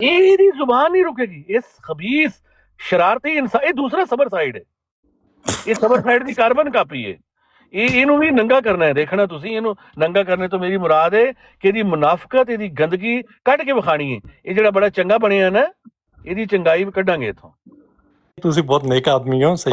ਇਹਦੀ ਜ਼ੁਬਾਨ ਨਹੀਂ ਰੁਕੇਗੀ। ਇਸ ਖਬੀਸ ਸ਼ਰਾਰਤੀ ਇਨਸਾਨ, ਇਹ ਦੂਸਰਾ ਸਬਰ ਸਾਈਡ ਹੈ, ਇਹ ਸਬਰ ਸਾਈਡ ਦੀ ਕਾਰਬਨ ਕਾਪੀ ਹੈ। ਇਹਨੂੰ ਵੀ ਨੰਗਾ ਕਰਨਾ ਹੈ। ਦੇਖਣਾ ਤੁਸੀਂ, ਇਹਨੂੰ ਨੰਗਾ ਕਰਨੇ ਤੋਂ ਮੇਰੀ ਮੁਰਾਦ ਹੈ ਕਿ ਇਹਦੀ ਮੁਨਾਫਕਤ, ਇਹਦੀ ਗੰਦਗੀ ਕੱਢ ਕੇ ਵਿਖਾਣੀ ਹੈ। ਇਹ ਜਿਹੜਾ ਬੜਾ ਚੰਗਾ ਬਣਿਆ ਨਾ, ਇਹਦੀ ਚੰਗਾਈ ਵੀ ਕੱਢਾਂਗੇ ਇਥੋਂ। ਤੁਸੀਂ ਬਹੁਤ ਨੇਕ ਆਦਮੀ ਹੋ, ਸਹੀ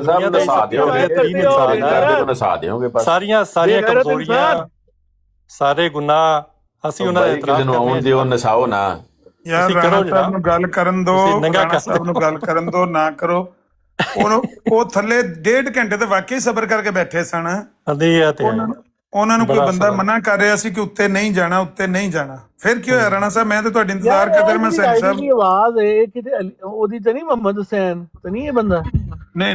ਸਾਹਿਬ ਨਸਾ ਦਿਓਗੇ ਬਸ। ਸਾਰੀਆਂ ਕਮਜ਼ੋਰੀਆਂ, ਸਾਰੇ ਗੁਨਾਹ ਅਸੀਂ ਉਹਨਾਂ ਦੇ ਇਤਰਾਫ ਆਉਣ ਦਿਓ, ਨਸਾਓ ਨਾ। ਯਾਰ ਰਾਣਾ ਸਾਹਿਬ ਨੂੰ ਗੱਲ ਕਰਨ ਦੋ, ਰਾਣਾ ਸਾਹਿਬ ਨੂੰ ਗੱਲ ਕਰਨ ਦੋ, ਨਾ ਕਰੋ। ਉਹ ਥੱਲੇ 1.5 ਘੰਟੇ ਤੇ ਵਾਕਈ ਸਬਰ ਕਰਕੇ ਬੈਠੇ ਸਨ। ਉਹਨਾਂ ਨੂੰ ਕੋਈ ਬੰਦਾ ਮਨਾ ਕਰ ਰਿਹਾ ਸੀ ਕਿ ਉੱਤੇ ਨਹੀਂ ਜਾਣਾ, ਉੱਤੇ ਨਹੀਂ ਜਾਣਾ। ਫਿਰ ਕੀ ਹੋਇਆ ਰਾਣਾ ਸਾਹਿਬ? ਮੈਂ ਤੇ ਤੁਹਾਡੀ ਇੰਤਜ਼ਾਰ ਕਰਦਾ ਰਿਹਾ। ਮੈਂ ਸੈਣੀ ਸਾਹਿਬ ਦੀ ਆਵਾਜ਼ ਹੈ ਕਿਤੇ ਉਹਦੀ ਤਾਂ ਨਹੀਂ, ਮੁਹੰਮਦ ਹੁਸੈਨ ਤਾਂ ਨਹੀਂ ਇਹ ਬੰਦਾ? ਨਹੀਂ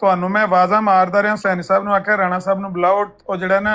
ਤੁਹਾਨੂੰ ਮੈਂ ਆਵਾਜ਼ਾਂ ਮਾਰਦਾ ਰਿਹਾ, ਸੈਣੀ ਸਾਹਿਬ ਨੂੰ ਆਖਿਆ ਰਾਣਾ ਸਾਹਿਬ ਨੂੰ ਬੁਲਾਓ, ਉਹ ਜਿਹੜਾ ਨਾ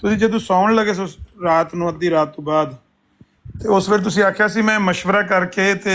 ਤੁਸੀਂ ਜਦੋਂ ਸੌਣ ਲੱਗੇ ਰਾਤ ਨੂੰ, ਅੱਧੀ ਰਾਤ ਤੋਂ ਬਾਅਦ, ਤੇ ਉਸ ਵੇਲੇ ਤੁਸੀਂ ਆਖਿਆ ਸੀ ਮੈਂ ਮਸ਼ਵਰਾ ਕਰਕੇ ਤੇ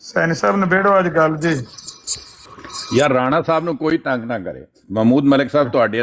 ਸੈਣੀ ਸਾਹਿਬ ਨਿਬੇੜੋ ਅੱਜ ਗੱਲ ਜੀ। ਯਾਰ ਰਾਣਾ ਸਾਹਿਬ ਨੂੰ ਕੋਈ ਤੰਗ ਨਾ ਕਰੇ। ਮਹਿਮੂਦ ਮਲਿਕ ਸਾਹਿਬ ਤੁਹਾਡੇ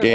ਕਿ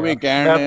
ਵੀ ਕਹਿਣ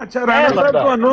ਅੱਛਾ ਰਾਣਾ ਸਾਹਿਬ ਤੁਹਾਨੂੰ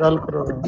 ਗੱਲ ਕਰੋ।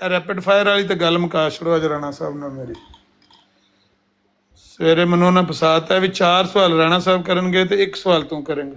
ਰੈਪਿਡ ਫਾਇਰ ਵਾਲੀ ਤੇ ਗੱਲ ਮੁਕਾ ਛੜੋ ਅੱਜ ਰਾਣਾ ਸਾਹਿਬ ਨਾਲ ਮੇਰੀ। ਸਵੇਰੇ ਮੈਨੂੰ ਨਾ ਫਸਾਤਾ ਹੈ ਵੀ 4 ਸਵਾਲ ਰਾਣਾ ਸਾਹਿਬ ਕਰਨਗੇ ਤੇ 1 ਸਵਾਲ ਤੂੰ ਕਰੇਂਗੇ।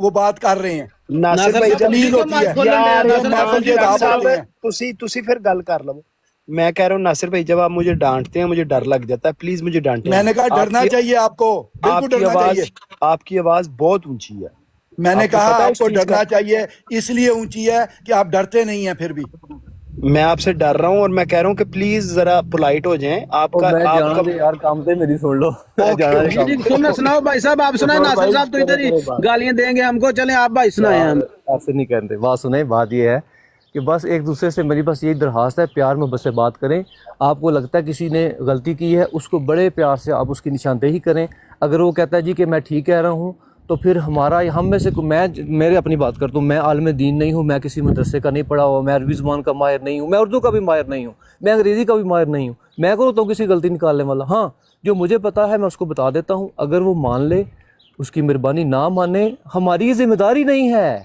وہ بات کر رہے ہیں. ਨਾਸਿਰ ਭਾਈ تمیز ہوتی ہے ਯਾਰ یہ محفل کے دعوت ہوتے ہیں. ਤੁਸੀਂ ਫਿਰ ਗੱਲ ਕਰ ਲਵੋ. میں کہہ رہا ہوں ناصر بھائی جب آپ مجھے ڈانٹتے ہیں مجھے ڈر لگ جاتا ہے, پلیز مجھے ڈانٹیں. میں نے کہا ڈرنا چاہیے آپ کو, بالکل ڈرنا چاہیے. آپ کی آواز بہت اونچی ہے. میں نے کہا آپ کو ڈرنا چاہیے اس لیے اونچی ہے کہ آپ ڈرتے نہیں ہیں پھر بھی. میں آپ سے ڈر رہا ہوں اور میں کہہ رہا ہوں کہ پلیز ذرا پولائٹ ہو جائیں. آپ کا یار کام سے میری سن لو. سناؤ بھائی صاحب, آپ سنائیں. ناصر صاحب تو ادھر ہی گالیاں دیں گے ہم کو, چلیں آپ بھائی سنائیں. ہم ایسے نہیں کرتے. بات سنیں, بات یہ ہے کہ بس ایک دوسرے سے میری بس یہی درخواست ہے, پیار محبت سے بات کریں. آپ کو لگتا ہے کسی نے غلطی کی ہے, اس کو بڑے پیار سے آپ اس کی نشاندہی کریں. اگر وہ کہتا ہے جی کہ میں ٹھیک کہہ رہا ہوں, تو پھر ہمارا ہم میں سے میرے اپنی بات کرتا ہوں, میں عالم دین نہیں ہوں, میں کسی مدرسے کا نہیں پڑھا ہوا, میں عربی زبان کا ماہر نہیں ہوں, میں اردو کا بھی ماہر نہیں ہوں, میں انگریزی کا بھی ماہر نہیں ہوں. میں کو تو کسی غلطی نکالنے والا. ہاں جو مجھے پتا ہے میں اس کو بتا دیتا ہوں. اگر وہ مان لے, اس کی مہربانی, نہ مانے, ہماری یہ ذمہ داری نہیں ہے.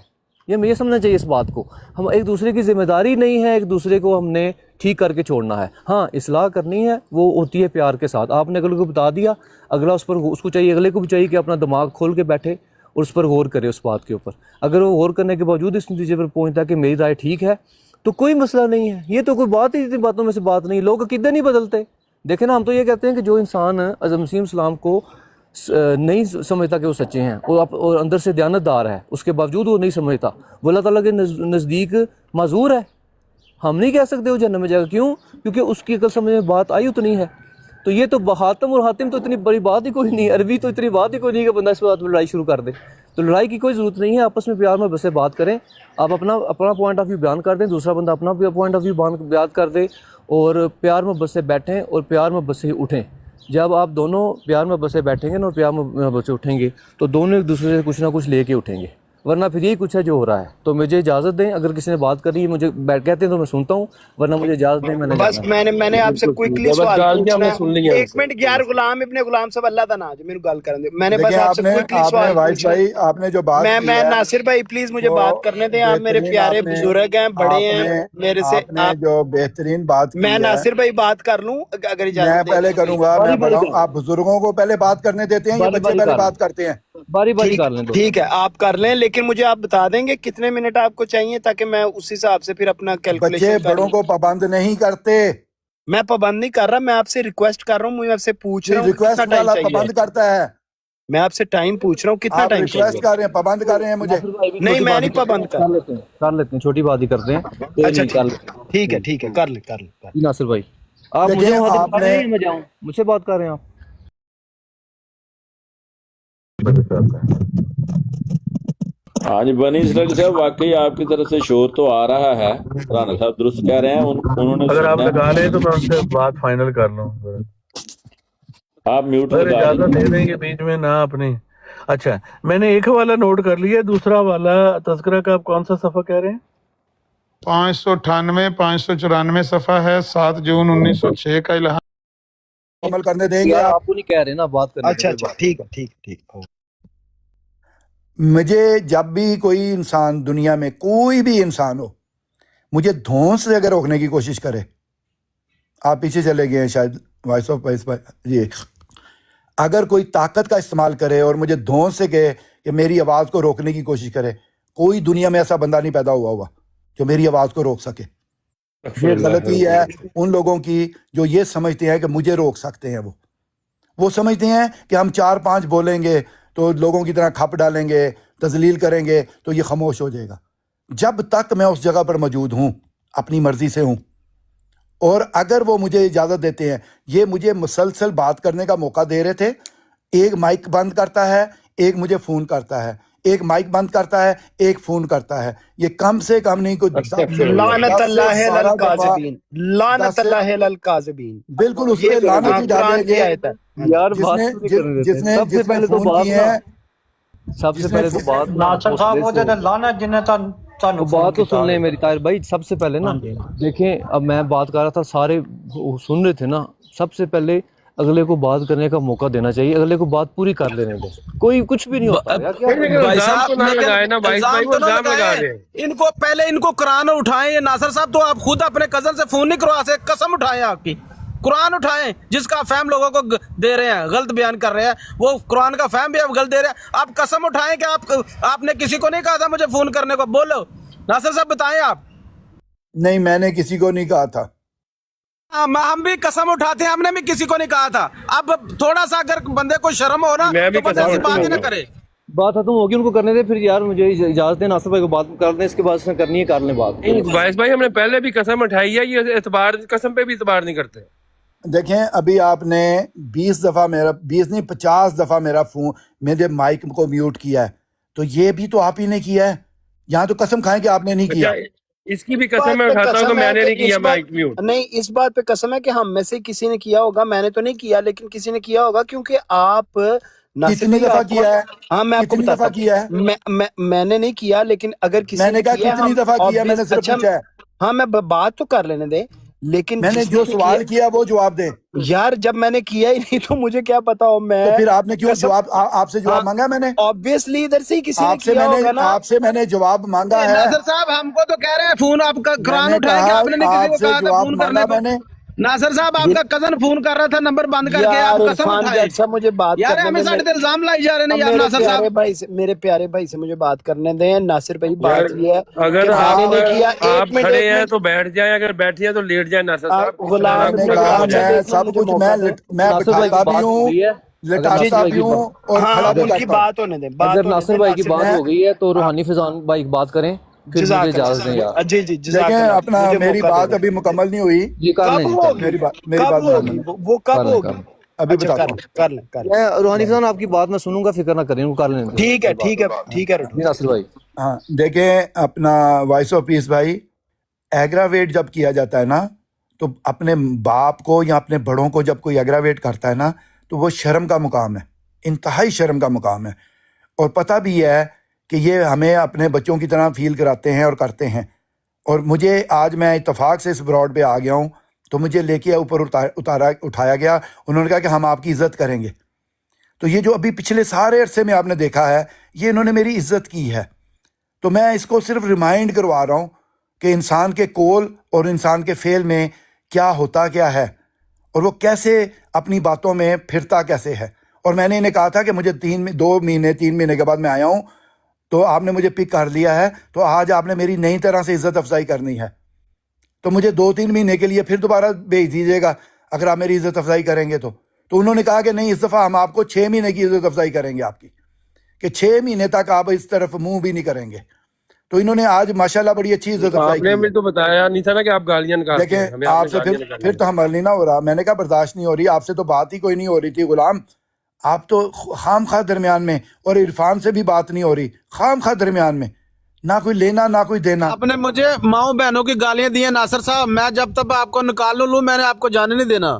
یہ سمجھنا چاہیے اس بات کو. ہم ایک دوسرے کی ذمہ داری نہیں ہے, ایک دوسرے کو ہم نے ٹھیک کر کے چھوڑنا ہے. ہاں اصلاح کرنی ہے, وہ ہوتی ہے پیار کے ساتھ. آپ نے اگلے کو بتا دیا, اگلا اس کو چاہیے, اگلے کو بھی چاہیے کہ اپنا دماغ کھول کے بیٹھے اور اس پر غور کرے اس بات کے اوپر. اگر وہ غور کرنے کے باوجود اس نتیجے پر پہنچتا ہے کہ میری رائے ٹھیک ہے, تو کوئی مسئلہ نہیں ہے. یہ تو کوئی بات ہی اتنی باتوں میں سے بات نہیں. لوگ عقیدے نہیں بدلتے. دیکھیں نا, ہم تو یہ کہتے ہیں کہ جو انسان حضرت مسیح السلام کو نہیں سمجھتا کہ وہ سچے ہیں اور اندر سے دیانت دار ہے, اس کے باوجود وہ نہیں سمجھتا, وہ اللہ تعالیٰ کے نزدیک معذور ہے. ہم نہیں کہہ سکتے وہ جہنم میں جائے گا. کیوں؟ کیونکہ اس کی عقل سمجھ میں بات آئی اتنی ہے. تو یہ تو حاتم اور حاتم تو اتنی بڑی بات ہی کوئی نہیں, عربی تو اتنی بات ہی کوئی نہیں کہ بندہ اس بات میں لڑائی شروع کر دے. تو لڑائی کی کوئی ضرورت نہیں ہے. آپس میں پیار محبت سے بات کریں. آپ اپنا پوائنٹ آف ویو بیان کر دیں, دوسرا بندہ اپنا پوائنٹ آف ویو بیان کر دے, اور پیار محبت سے بیٹھیں اور پیار محبت سے ہی اٹھیں. جب آپ دونوں پیار محبت سے بیٹھیں گے نا اور پیار محبت سے اٹھیں گے, تو دونوں ایک دوسرے سے کچھ نہ کچھ لے کے اٹھیں گے, ورنہ پھر یہی کچھ ہے جو ہو رہا ہے. تو مجھے اجازت دیں, اگر کسی نے بات کرنی ہے مجھے کہتے ہیں تو میں سنتا ہوں, ورنہ مجھے اجازت دیں. بس میں نے آپ سے کوئکلی سوال پوچھنا ہے. ایک منٹ یار, غلام ابن غلام صاحب اللہ دا نام میرے گل کرن دے. میں نے بس آپ سے کوئکلی سوال پوچھنا ہے. آپ نے جو بات میں ناصر بھائی پلیز مجھے بات کرنے دیں. آپ میرے پیارے بزرگ ہیں, بڑے ہیں میرے سے. آپ جو بہترین بات کی میں ناصر بھائی بات کر لوں اگر اجازت دیں. میں پہلے کروں گا, میں بڑھاؤں. آپ بزرگوں کو پہلے بات کرنے دیتے ہیں یا بچے پہلے بات کرتے ہیں؟ باری باری کر لیں. ٹھیک ہے آپ کر لیں, لیکن مجھے آپ بتا دیں گے کتنے منٹ آپ کو چاہیے تاکہ میں اس حساب سے پھر اپنا کیلکولیشن. بچے بڑوں کو پابند نہیں کرتے. میں پابند نہیں کر رہا, میں آپ سے ریکویسٹ کر رہا ہوں. میں آپ سے پوچھ رہا ہوں ریکویسٹ والا پابند کرتا ہے. میں آپ سے ٹائم پوچھ رہا ہوں کتنا ٹائم ریکویسٹ کر رہے ہیں, پابند کر رہے ہیں مجھے. نہیں میں نہیں پابند کر لیتے ہیں, چھوٹی بات ہی کرتے ہیں. اچھا ٹھیک ہے کر لیں. ناصر بھائی آپ مجھے بات کر رہے ہیں. آپ ہاں جی بنی اسرائیل صاحب, واقعی آپ کی طرف سے شور تو آ رہا ہے. رانا صاحب درست کہہ رہے ہیں. انہوں نے اگر آپ لگا لیں تو میں ان سے بات فائنل کر لوں. آپ میوٹ اجازت دے دیں کہ بیچ میں نہ اپنی. اچھا میں نے ایک حوالہ نوٹ کر لیا, دوسرا حوالہ تذکرہ کا آپ کون سا صفحہ کہہ رہے ہیں؟ 598 594 صفحہ ہے. 7 جون 1906 کا الہام عمل کرنے دیں گے. آپ کو نہیں کہہ رہے نا بات کرنے. اچھا ٹھیک ہے. مجھے جب بھی کوئی انسان دنیا میں کوئی بھی انسان ہو, مجھے دھونس سے اگر روکنے کی کوشش کرے, آپ پیچھے چلے گئے ہیں شاید وائس آف وائس جی, اگر کوئی طاقت کا استعمال کرے اور مجھے دھونس سے کہے کہ میری آواز کو روکنے کی کوشش کرے, کوئی دنیا میں ایسا بندہ نہیں پیدا ہوا ہوگا جو میری آواز کو روک سکے. یہ غلطی ہے ان لوگوں کی جو یہ سمجھتے ہیں کہ مجھے روک سکتے ہیں. وہ سمجھتے ہیں کہ ہم 4-5 بولیں گے تو لوگوں کی طرح کھپ ڈالیں گے, تذلیل کریں گے تو یہ خاموش ہو جائے گا. جب تک میں اس جگہ پر موجود ہوں, اپنی مرضی سے ہوں, اور اگر وہ مجھے اجازت دیتے ہیں, یہ مجھے مسلسل بات کرنے کا موقع دے رہے تھے. ایک مائک بند کرتا ہے, ایک مجھے فون کرتا ہے, ایک مائک بند کرتا ہے, ایک فون کرتا ہے. یہ کم سے کم نہیں کچھ. لعنت اللہ علی الکاذبین, لعنت اللہ علی الکاذبین. بالکل اس پہ لعنت ہی ڈالیں گے یار. جس نے فون کیے ہیں. سب سے پہلے تو بات ناصر صاحب وہ جب لعنت جن نے بات تو سن لیں میری طاہر بھائی. سب سے پہلے نا دیکھیں, اب میں بات کر رہا تھا, سارے سن رہے تھے نا. سب سے پہلے اگلے کو بات کرنے کا موقع دینا چاہیے, اگلے کو بات پوری کر لینے دیں. کوئی کچھ بھی نہیں ہوتا. ان کو پہلے ان کو قرآن اٹھائیں. یہ ناصر صاحب تو آپ خود اپنے کزن سے فون نہیں کروا سکتے, قسم اٹھائیں آپ کی. قرآن اٹھائیں جس کا فہم لوگوں کو دے رہے ہیں, غلط بیان کر رہے ہیں, وہ قرآن کا فہم بھی آپ غلط دے رہے ہیں. آپ قسم اٹھائیں کہ آپ نے کسی کو نہیں کہا تھا مجھے فون کرنے کو, بولو ناصر صاحب بتائیں آپ. نہیں میں نے کسی کو نہیں کہا تھا. ہم بھی قسم اٹھاتے ہیں, ہم نے بھی کسی کو نہیں کہا تھا. اب تھوڑا سا اگر بندے کو شرم ہو نا تو بندے ایسی بات ہی نہ کرے. بات ختم ہوگی, ان کو کرنے دیں پھر یار, مجھے اجازت دیں ناصر بھائی کو بات کر دیں, اس کے بعد اس نے کرنی ہے کر لیں بات. وائس بھائی ہم نے پہلے بھی قسم اٹھائی ہے, یہ اعتبار قسم پہ بھی اعتبار نہیں کرتے. دیکھیں ابھی آپ نے 20 دفعہ میرا 20 نہیں 50 دفعہ میرا فون میرے مائک کو میوٹ کیا ہے, تو یہ بھی تو آپ ہی نے کیا ہے. یہاں تو قسم کھائیں کہ آپ نے نہیں کیا. اس کی بھی قسم میں اٹھاتا ہوں کہ میں نے نہیں کیا مائک میوٹ. نہیں, اس بات پہ قسم ہے کہ ہم میں سے کسی نے کیا ہوگا, میں نے تو نہیں کیا لیکن کسی نے کیا ہوگا, کیونکہ آپ کتنی دفعہ کیا ہے؟ ہاں میں آپ کو کتنی دفعہ کیا ہے؟ میں نے نہیں کیا, لیکن اگر کسی میں نے کہا کتنی دفعہ کیا, میں نے صرف پوچھا ہے. ہاں میں بات تو کر لینے دیں, لیکن میں نے جو سوال کیا وہ جواب دیں. یار جب میں نے کیا ہی نہیں تو مجھے کیا پتا ہو. میں تو پھر آپ نے کیوں جواب, آپ سے جواب مانگا میں نے؟ obviously ادھر سے کسی نے کیا ہوگا نا. آپ سے میں نے جواب مانگا ہے. ناصر صاحب ہم کو تو کہہ رہے ہیں فون آپ کا قرآن اٹھائیں کہ آپ نے کسی کو کہا تھا فون کرنے کو. ناصر صاحب آپ کا کزن فون کر رہا تھا نمبر بند کر کے, آپ قسم اٹھائیں. مجھے بات یار ہمیں ساڑھے تے الزام لائی جا رہے ہیں یار. ناصر صاحب میرے پیارے بھائی سے مجھے بات کرنے دیں. ناصر بھائی بات یہ ہے اگر آپ کھڑے ہیں تو بیٹھ جائیں, اگر بیٹھے ہیں تو لیٹ جائیں. ناصر صاحب غلام سب کچھ میں بٹھاتا بھی ہوں, لٹاتا بھی ہوں اور کھڑا بھی کرتا ہوں. بات ہونے دیں. اگر ناصر بھائی کی بات ہو گئی ہے تو روحانی فیضان بھائی بات کریں, پھر مجھے اجازت دیں یار. جی جی دیکھیں اپنا, میری بات ابھی مکمل نہیں ہوئی. میری بات وہ کب ہوگی ابھی بتا دوں. کر لیں. میں روحانی فیضان آپ کی بات میں سنوں گا, فکر نہ کریں, ان کو کر لیں. ٹھیک ہے ناصر بھائی. ہاں دیکھیں اپنا وائس آف پیس بھائی, ایگراویٹ جب کیا جاتا ہے نا تو اپنے باپ کو یا اپنے بڑوں کو جب کوئی ایگراویٹ کرتا ہے نا تو وہ شرم کا مقام ہے, انتہائی شرم کا مقام ہے. اور پتہ بھی ہے کہ یہ ہمیں اپنے بچوں کی طرح فیل کراتے ہیں اور کرتے ہیں. اور مجھے آج میں اتفاق سے اس براڈ پہ آ گیا ہوں تو مجھے لے کے اوپر اٹھایا گیا. انہوں نے کہا کہ ہم آپ کی عزت کریں گے. تو یہ جو ابھی پچھلے سارے عرصے میں آپ نے دیکھا ہے, یہ انہوں نے میری عزت کی ہے. تو میں اس کو صرف ریمائنڈ کروا رہا ہوں کہ انسان کے قول اور انسان کے فعل میں کیا ہوتا کیا ہے, اور وہ کیسے اپنی باتوں میں پھرتا کیسے ہے. اور میں نے انہیں کہا تھا کہ مجھے 3 مہینے کے بعد میں آیا ہوں, تو آپ نے مجھے پک کر لیا ہے, تو آج آپ نے میری نئی طرح سے عزت افزائی کرنی ہے. تو مجھے 2-3 مہینے کے لیے پھر دوبارہ بھیج دیجیے گا اگر آپ میری عزت افزائی کریں گے. تو انہوں نے کہا کہ نہیں, اس دفعہ ہم آپ کو 6 مہینے کی عزت افزائی کریں گے آپ کی, کہ 6 مہینے تک آپ اس طرف منہ بھی نہیں کریں گے. تو انہوں نے آج ماشاءاللہ بڑی اچھی عزت افزائی کی. آپ نے تو بتایا نہیں تھا نا کہ آپ گالیاں نکالتے ہیں. دیکھیں آپ سے پھر تو حمل نہیں نہ ہو رہا. میں نے کہا برداشت نہیں ہو رہی, آپ سے تو بات ہی کوئی نہیں ہو رہی تھی غلام. آپ تو خام خواہ درمیان میں, اور عرفان سے بھی بات نہیں ہو رہی, خام خواہ درمیان میں, نہ کوئی لینا نہ کوئی دینا. آپ نے مجھے ماؤں بہنوں کی گالیاں دی ہیں ناصر صاحب, میں جب تک آپ کو نکال لوں میں نے آپ کو جانے نہیں دینا.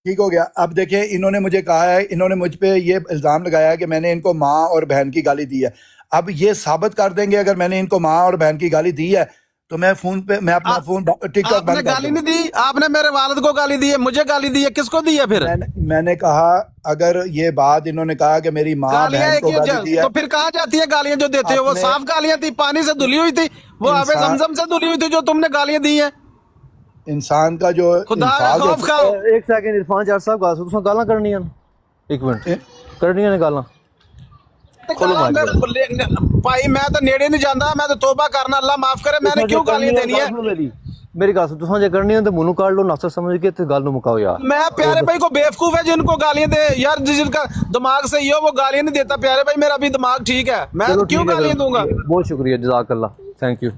ٹھیک ہو گیا. اب دیکھیں انہوں نے مجھے کہا ہے, انہوں نے مجھ پہ یہ الزام لگایا ہے کہ میں نے ان کو ماں اور بہن کی گالی دی ہے. اب یہ ثابت کر دیں گے اگر میں نے ان کو ماں اور بہن کی گالی دی ہے تو میں اپنا فون ٹک ٹاک بند کر دوں. گالی نہیں دی, آپ نے میرے والد کو گالی دی ہے, مجھے گالی دی ہے, کس کو دی ہے پھر؟ میں نے کہا اگر یہ بات انہوں نے کہا کہ میری ماں بہن کو گالی دی ہے تو پھر کہاں جاتی ہے گالیاں جو دیتے ہو؟ وہ صاف گالیاں تھی, پانی سے دھلی ہوئی تھی, وہ آب زمزم سے دھلی ہوئی تھی جو تم نے گالیاں دی ہیں. انسان کا جو خدا کا خوف کھاؤ. ایک سیکنڈ عرفان جٹ صاحب, گالاں کرنی ہیں, ایک منٹ کرنی ہیں گالاں. بھائی میں تو نیڑے نہیں جانا, میں تو توبہ کرنا, اللہ معاف کرے. میں نے کیوں گالیاں دینی ہے؟ میری گل تساں جے کرنی ہے تو منہ کاٹ لو, ناصر سمجھ کے تے گل نو مکاؤ یار. میں پیارے بھائی کو بیوقوف ہے جن کو گالیاں دے یار, جن کا دماغ صحیح ہو وہ گالیاں نہیں دیتا. پیارے بھائی میرا بھی دماغ ٹھیک ہے, میں کیوں گالیاں دوں گا؟ بہت شکریہ, جزاک اللہ, تھینک یو.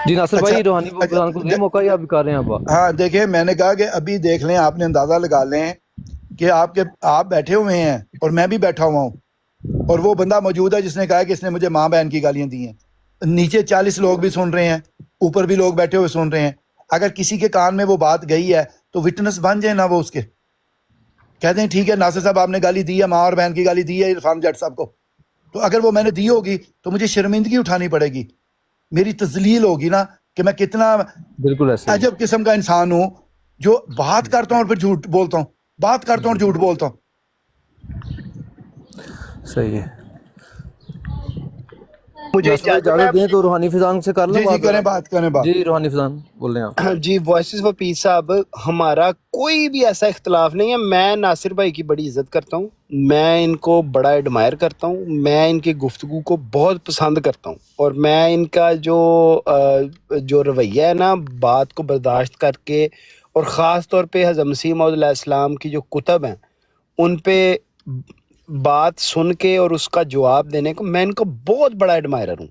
جی ناصر بھائی روحانی فیضان کو دے موقع, یا کر رہے ہیں آپ؟ ہاں دیکھیں میں نے کہا کہ ابھی دیکھ لیں, آپ نے اندازہ لگا لیں کہ آپ بیٹھے ہوئے ہیں اور میں بھی بیٹھا ہوا ہوں, اور وہ بندہ موجود ہے جس نے کہا کہ اس نے مجھے ماں بہن کی گالیاں دی ہیں. نیچے 40 لوگ بھی سن رہے ہیں, اوپر بھی لوگ بیٹھے ہوئے سن رہے ہیں. اگر کسی کے کان میں وہ بات گئی ہے تو وٹنس بن جائے نا, وہ اس کے کہتے ہیں ٹھیک ہے ناصر صاحب آپ نے گالی دی ہے, ماں اور بہن کی گالی دی ہے عرفان جٹ صاحب کو, تو اگر وہ میں نے دی ہوگی تو مجھے شرمندگی اٹھانی پڑے گی, میری تذلیل ہوگی نا کہ میں کتنا بالکل عجب قسم کا انسان ہوں جو بات کرتا ہوں اور پھر جھوٹ بولتا ہوں, بات کرتا ہوں اور جھوٹ بولتا ہوں. صحیح ہے. مجھے اجازت دیں تو روحانی فضان سے کر لیں جی کریں بات جی روحانی فضان بول رہے ہیں آپ جی وائسز فار پیس صاحب، ہمارا کوئی بھی ایسا اختلاف نہیں ہے. میں ناصر بھائی کی بڑی عزت کرتا ہوں، میں ان کو بڑا ایڈمائر کرتا ہوں، میں ان کی گفتگو کو بہت پسند کرتا ہوں، اور میں ان کا جو رویہ ہے نا بات کو برداشت کر کے، اور خاص طور پہ حضرت مسیح موعود علیہ السلام کی جو کتب ہیں ان پہ بات سن کے اور اس کا جواب دینے کو، میں ان کا بہت بڑا ایڈمائرر ہوں.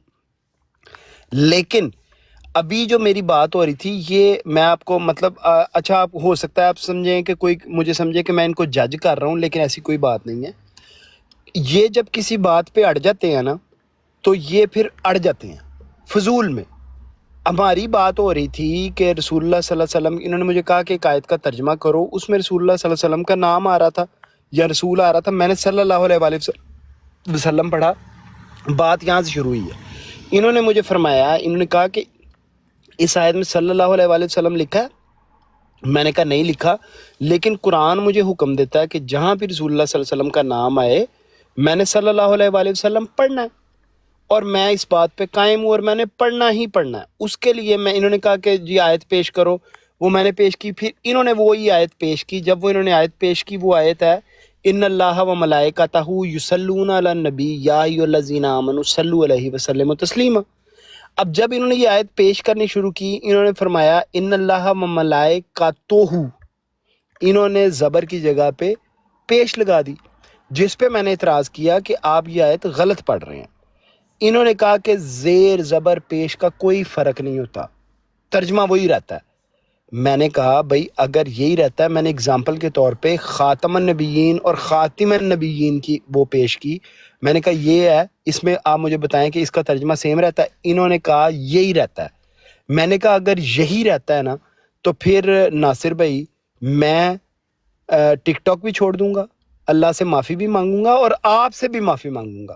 لیکن ابھی جو میری بات ہو رہی تھی یہ میں آپ کو مطلب اچھا آپ ہو سکتا ہے آپ سمجھیں کہ کوئی مجھے سمجھے کہ میں ان کو جج کر رہا ہوں، لیکن ایسی کوئی بات نہیں ہے. یہ جب کسی بات پہ اڑ جاتے ہیں نا تو یہ پھر اڑ جاتے ہیں فضول میں. ہماری بات ہو رہی تھی کہ رسول اللہ صلی اللہ علیہ وسلم، انہوں نے مجھے کہا کہ ایک آیت کا ترجمہ کرو، اس میں رسول اللہ صلی اللہ علیہ وسلم کا نام آ رہا تھا یا رسول آ رہا تھا. میں نے صلی اللہ علیہ وآلہ وسلم پڑھا، بات یہاں سے شروع ہوئی ہے. انہوں نے مجھے فرمایا، انہوں نے کہا کہ اس آیت میں صلی اللہ علیہ وآلہ وسلم لکھا ہے. میں نے کہا نہیں لکھا، لیکن قرآن مجھے حکم دیتا ہے کہ جہاں بھی رسول اللہ صلی اللہ علیہ وسلم کا نام آئے میں نے صلی اللہ علیہ وآلہ وسلم پڑھنا ہے، اور میں اس بات پہ قائم ہوں اور میں نے پڑھنا ہی پڑھنا ہے. اس کے لیے انہوں نے کہا کہ جی آیت پیش کرو، وہ میں نے پیش کی. پھر انہوں نے وہی آیت پیش کی. جب انہوں نے آیت پیش کی، وہ آیت ہے ان اللہ و ملائکتہ یصلون علی النبی یا ایھا الذین آمنوا صلوا علیہ وسلموا تسلیما. اب جب انہوں نے یہ آیت پیش کرنی شروع کی، انہوں نے فرمایا ان اللہ و ملائکتہ، انہوں نے زبر کی جگہ پہ پیش لگا دی، جس پہ میں نے اعتراض کیا کہ آپ یہ آیت غلط پڑھ رہے ہیں. انہوں نے کہا کہ زیر زبر پیش کا کوئی فرق نہیں ہوتا، ترجمہ وہی رہتا ہے. میں نے کہا بھائی اگر یہی رہتا ہے، میں نے اگزامپل کے طور پہ خاتم النبیین اور خاتم النبیین کی وہ پیش کی. میں نے کہا یہ ہے، اس میں آپ مجھے بتائیں کہ اس کا ترجمہ سیم رہتا ہے. انہوں نے کہا یہی رہتا ہے. میں نے کہا اگر یہی رہتا ہے نا تو پھر ناصر بھائی میں ٹک ٹاک بھی چھوڑ دوں گا، اللہ سے معافی بھی مانگوں گا اور آپ سے بھی معافی مانگوں گا.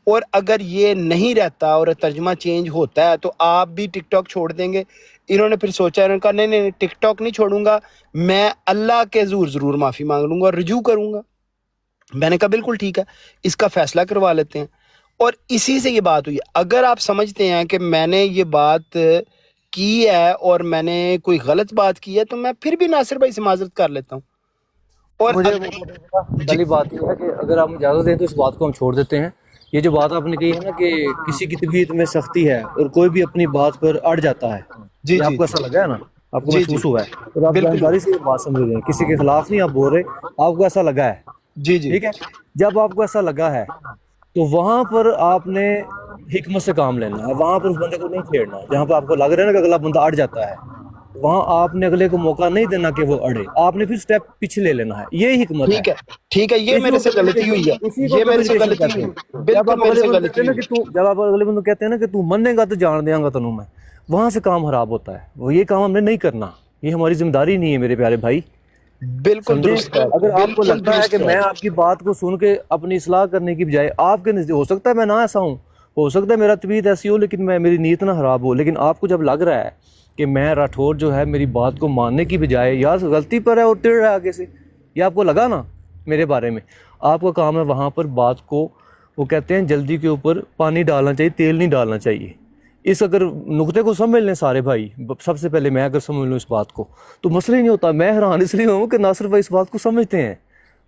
اور اگر یہ نہیں رہتا اور ترجمہ چینج ہوتا ہے تو آپ بھی ٹک ٹاک چھوڑ دیں گے. انہوں نے پھر سوچا، انہوں نے کہا نہیں نہیں ٹک ٹاک نہیں چھوڑوں گا، میں اللہ کے حضور ضرور معافی مانگ لوں گا اور رجوع کروں گا. میں نے کہا بالکل ٹھیک ہے، اس کا فیصلہ کروا لیتے ہیں. اور اسی سے یہ بات ہوئی. اگر آپ سمجھتے ہیں کہ میں نے یہ بات کی ہے اور میں نے کوئی غلط بات کی ہے تو میں پھر بھی ناصر بھائی سے معذرت کر لیتا ہوں. اور پہلی بات یہ ہے کہ اگر آپ اجازت دیں تو اس بات کو ہم چھوڑ دیتے ہیں. یہ جو بات آپ نے کہی ہے نا کہ کسی کی طبیعت میں سختی ہے اور کوئی بھی اپنی بات پر اڑ جاتا ہے، جی آپ کو ایسا لگا ہے نا، آپ کو محسوس ہوا ہے، اور آپ جانکاری سے یہ بات سمجھ رہے ہیں، کسی کے خلاف نہیں آپ بول رہے، آپ کو ایسا لگا ہے. جی ٹھیک ہے، جب آپ کو ایسا لگا ہے تو وہاں پر آپ نے حکمت سے کام لینا ہے. وہاں پر اس بندے کو نہیں چھیڑنا. جہاں پہ آپ کو لگ رہا ہے نا کہ اگلا بندہ اڑ جاتا ہے، وہاں آپ نے اگلے کو موقع نہیں دینا کہ وہ اڑے، آپ نے پھر سٹیپ پیچھے لے لینا ہے. یہ حکمت ہے. ٹھیک ہے، یہ میرے سے غلطی ہوئی ہے، یہ میرے سے غلطی ہوئی ہے، بالکل میرے سے غلطی ہوئی. جب آپ اگلے بندے کہتے ہیں نا کہ تو ماننے گا تو جان دیاں گا تنوں میں، وہاں سے کام خراب ہوتا ہے. وہ یہ کام ہم نے نہیں کرنا، یہ ہماری ذمہ داری نہیں ہے میرے پیارے بھائی. بالکل درست ہے. اگر آپ کو لگتا ہے کہ میں آپ کی بات کو سن کے اپنی اصلاح کرنے کی بجائے آپ کے نزدیک، ہو سکتا ہے میں نہ ایسا ہوں، ہو سکتا ہے میرا طبیعت ایسی ہو لیکن میری نیت نہ خراب ہو، لیکن آپ کو جب لگ رہا ہے کہ میں راٹھور جو ہے میری بات کو ماننے کی بجائے یا غلطی پر ہے اور ٹڑ رہا ہے آگے سے، یہ آپ کو لگا نا میرے بارے میں، آپ کا کام ہے وہاں پر بات کو، وہ کہتے ہیں جلدی کے اوپر پانی ڈالنا چاہیے، تیل نہیں ڈالنا چاہیے. اس اگر نقطے کو سمجھ لیں سارے بھائی، سب سے پہلے میں اگر سمجھ لوں اس بات کو تو مسئلہ ہی نہیں ہوتا. میں حیران اس لیے ہوں کہ ناصر بھائی اس بات کو سمجھتے ہیں،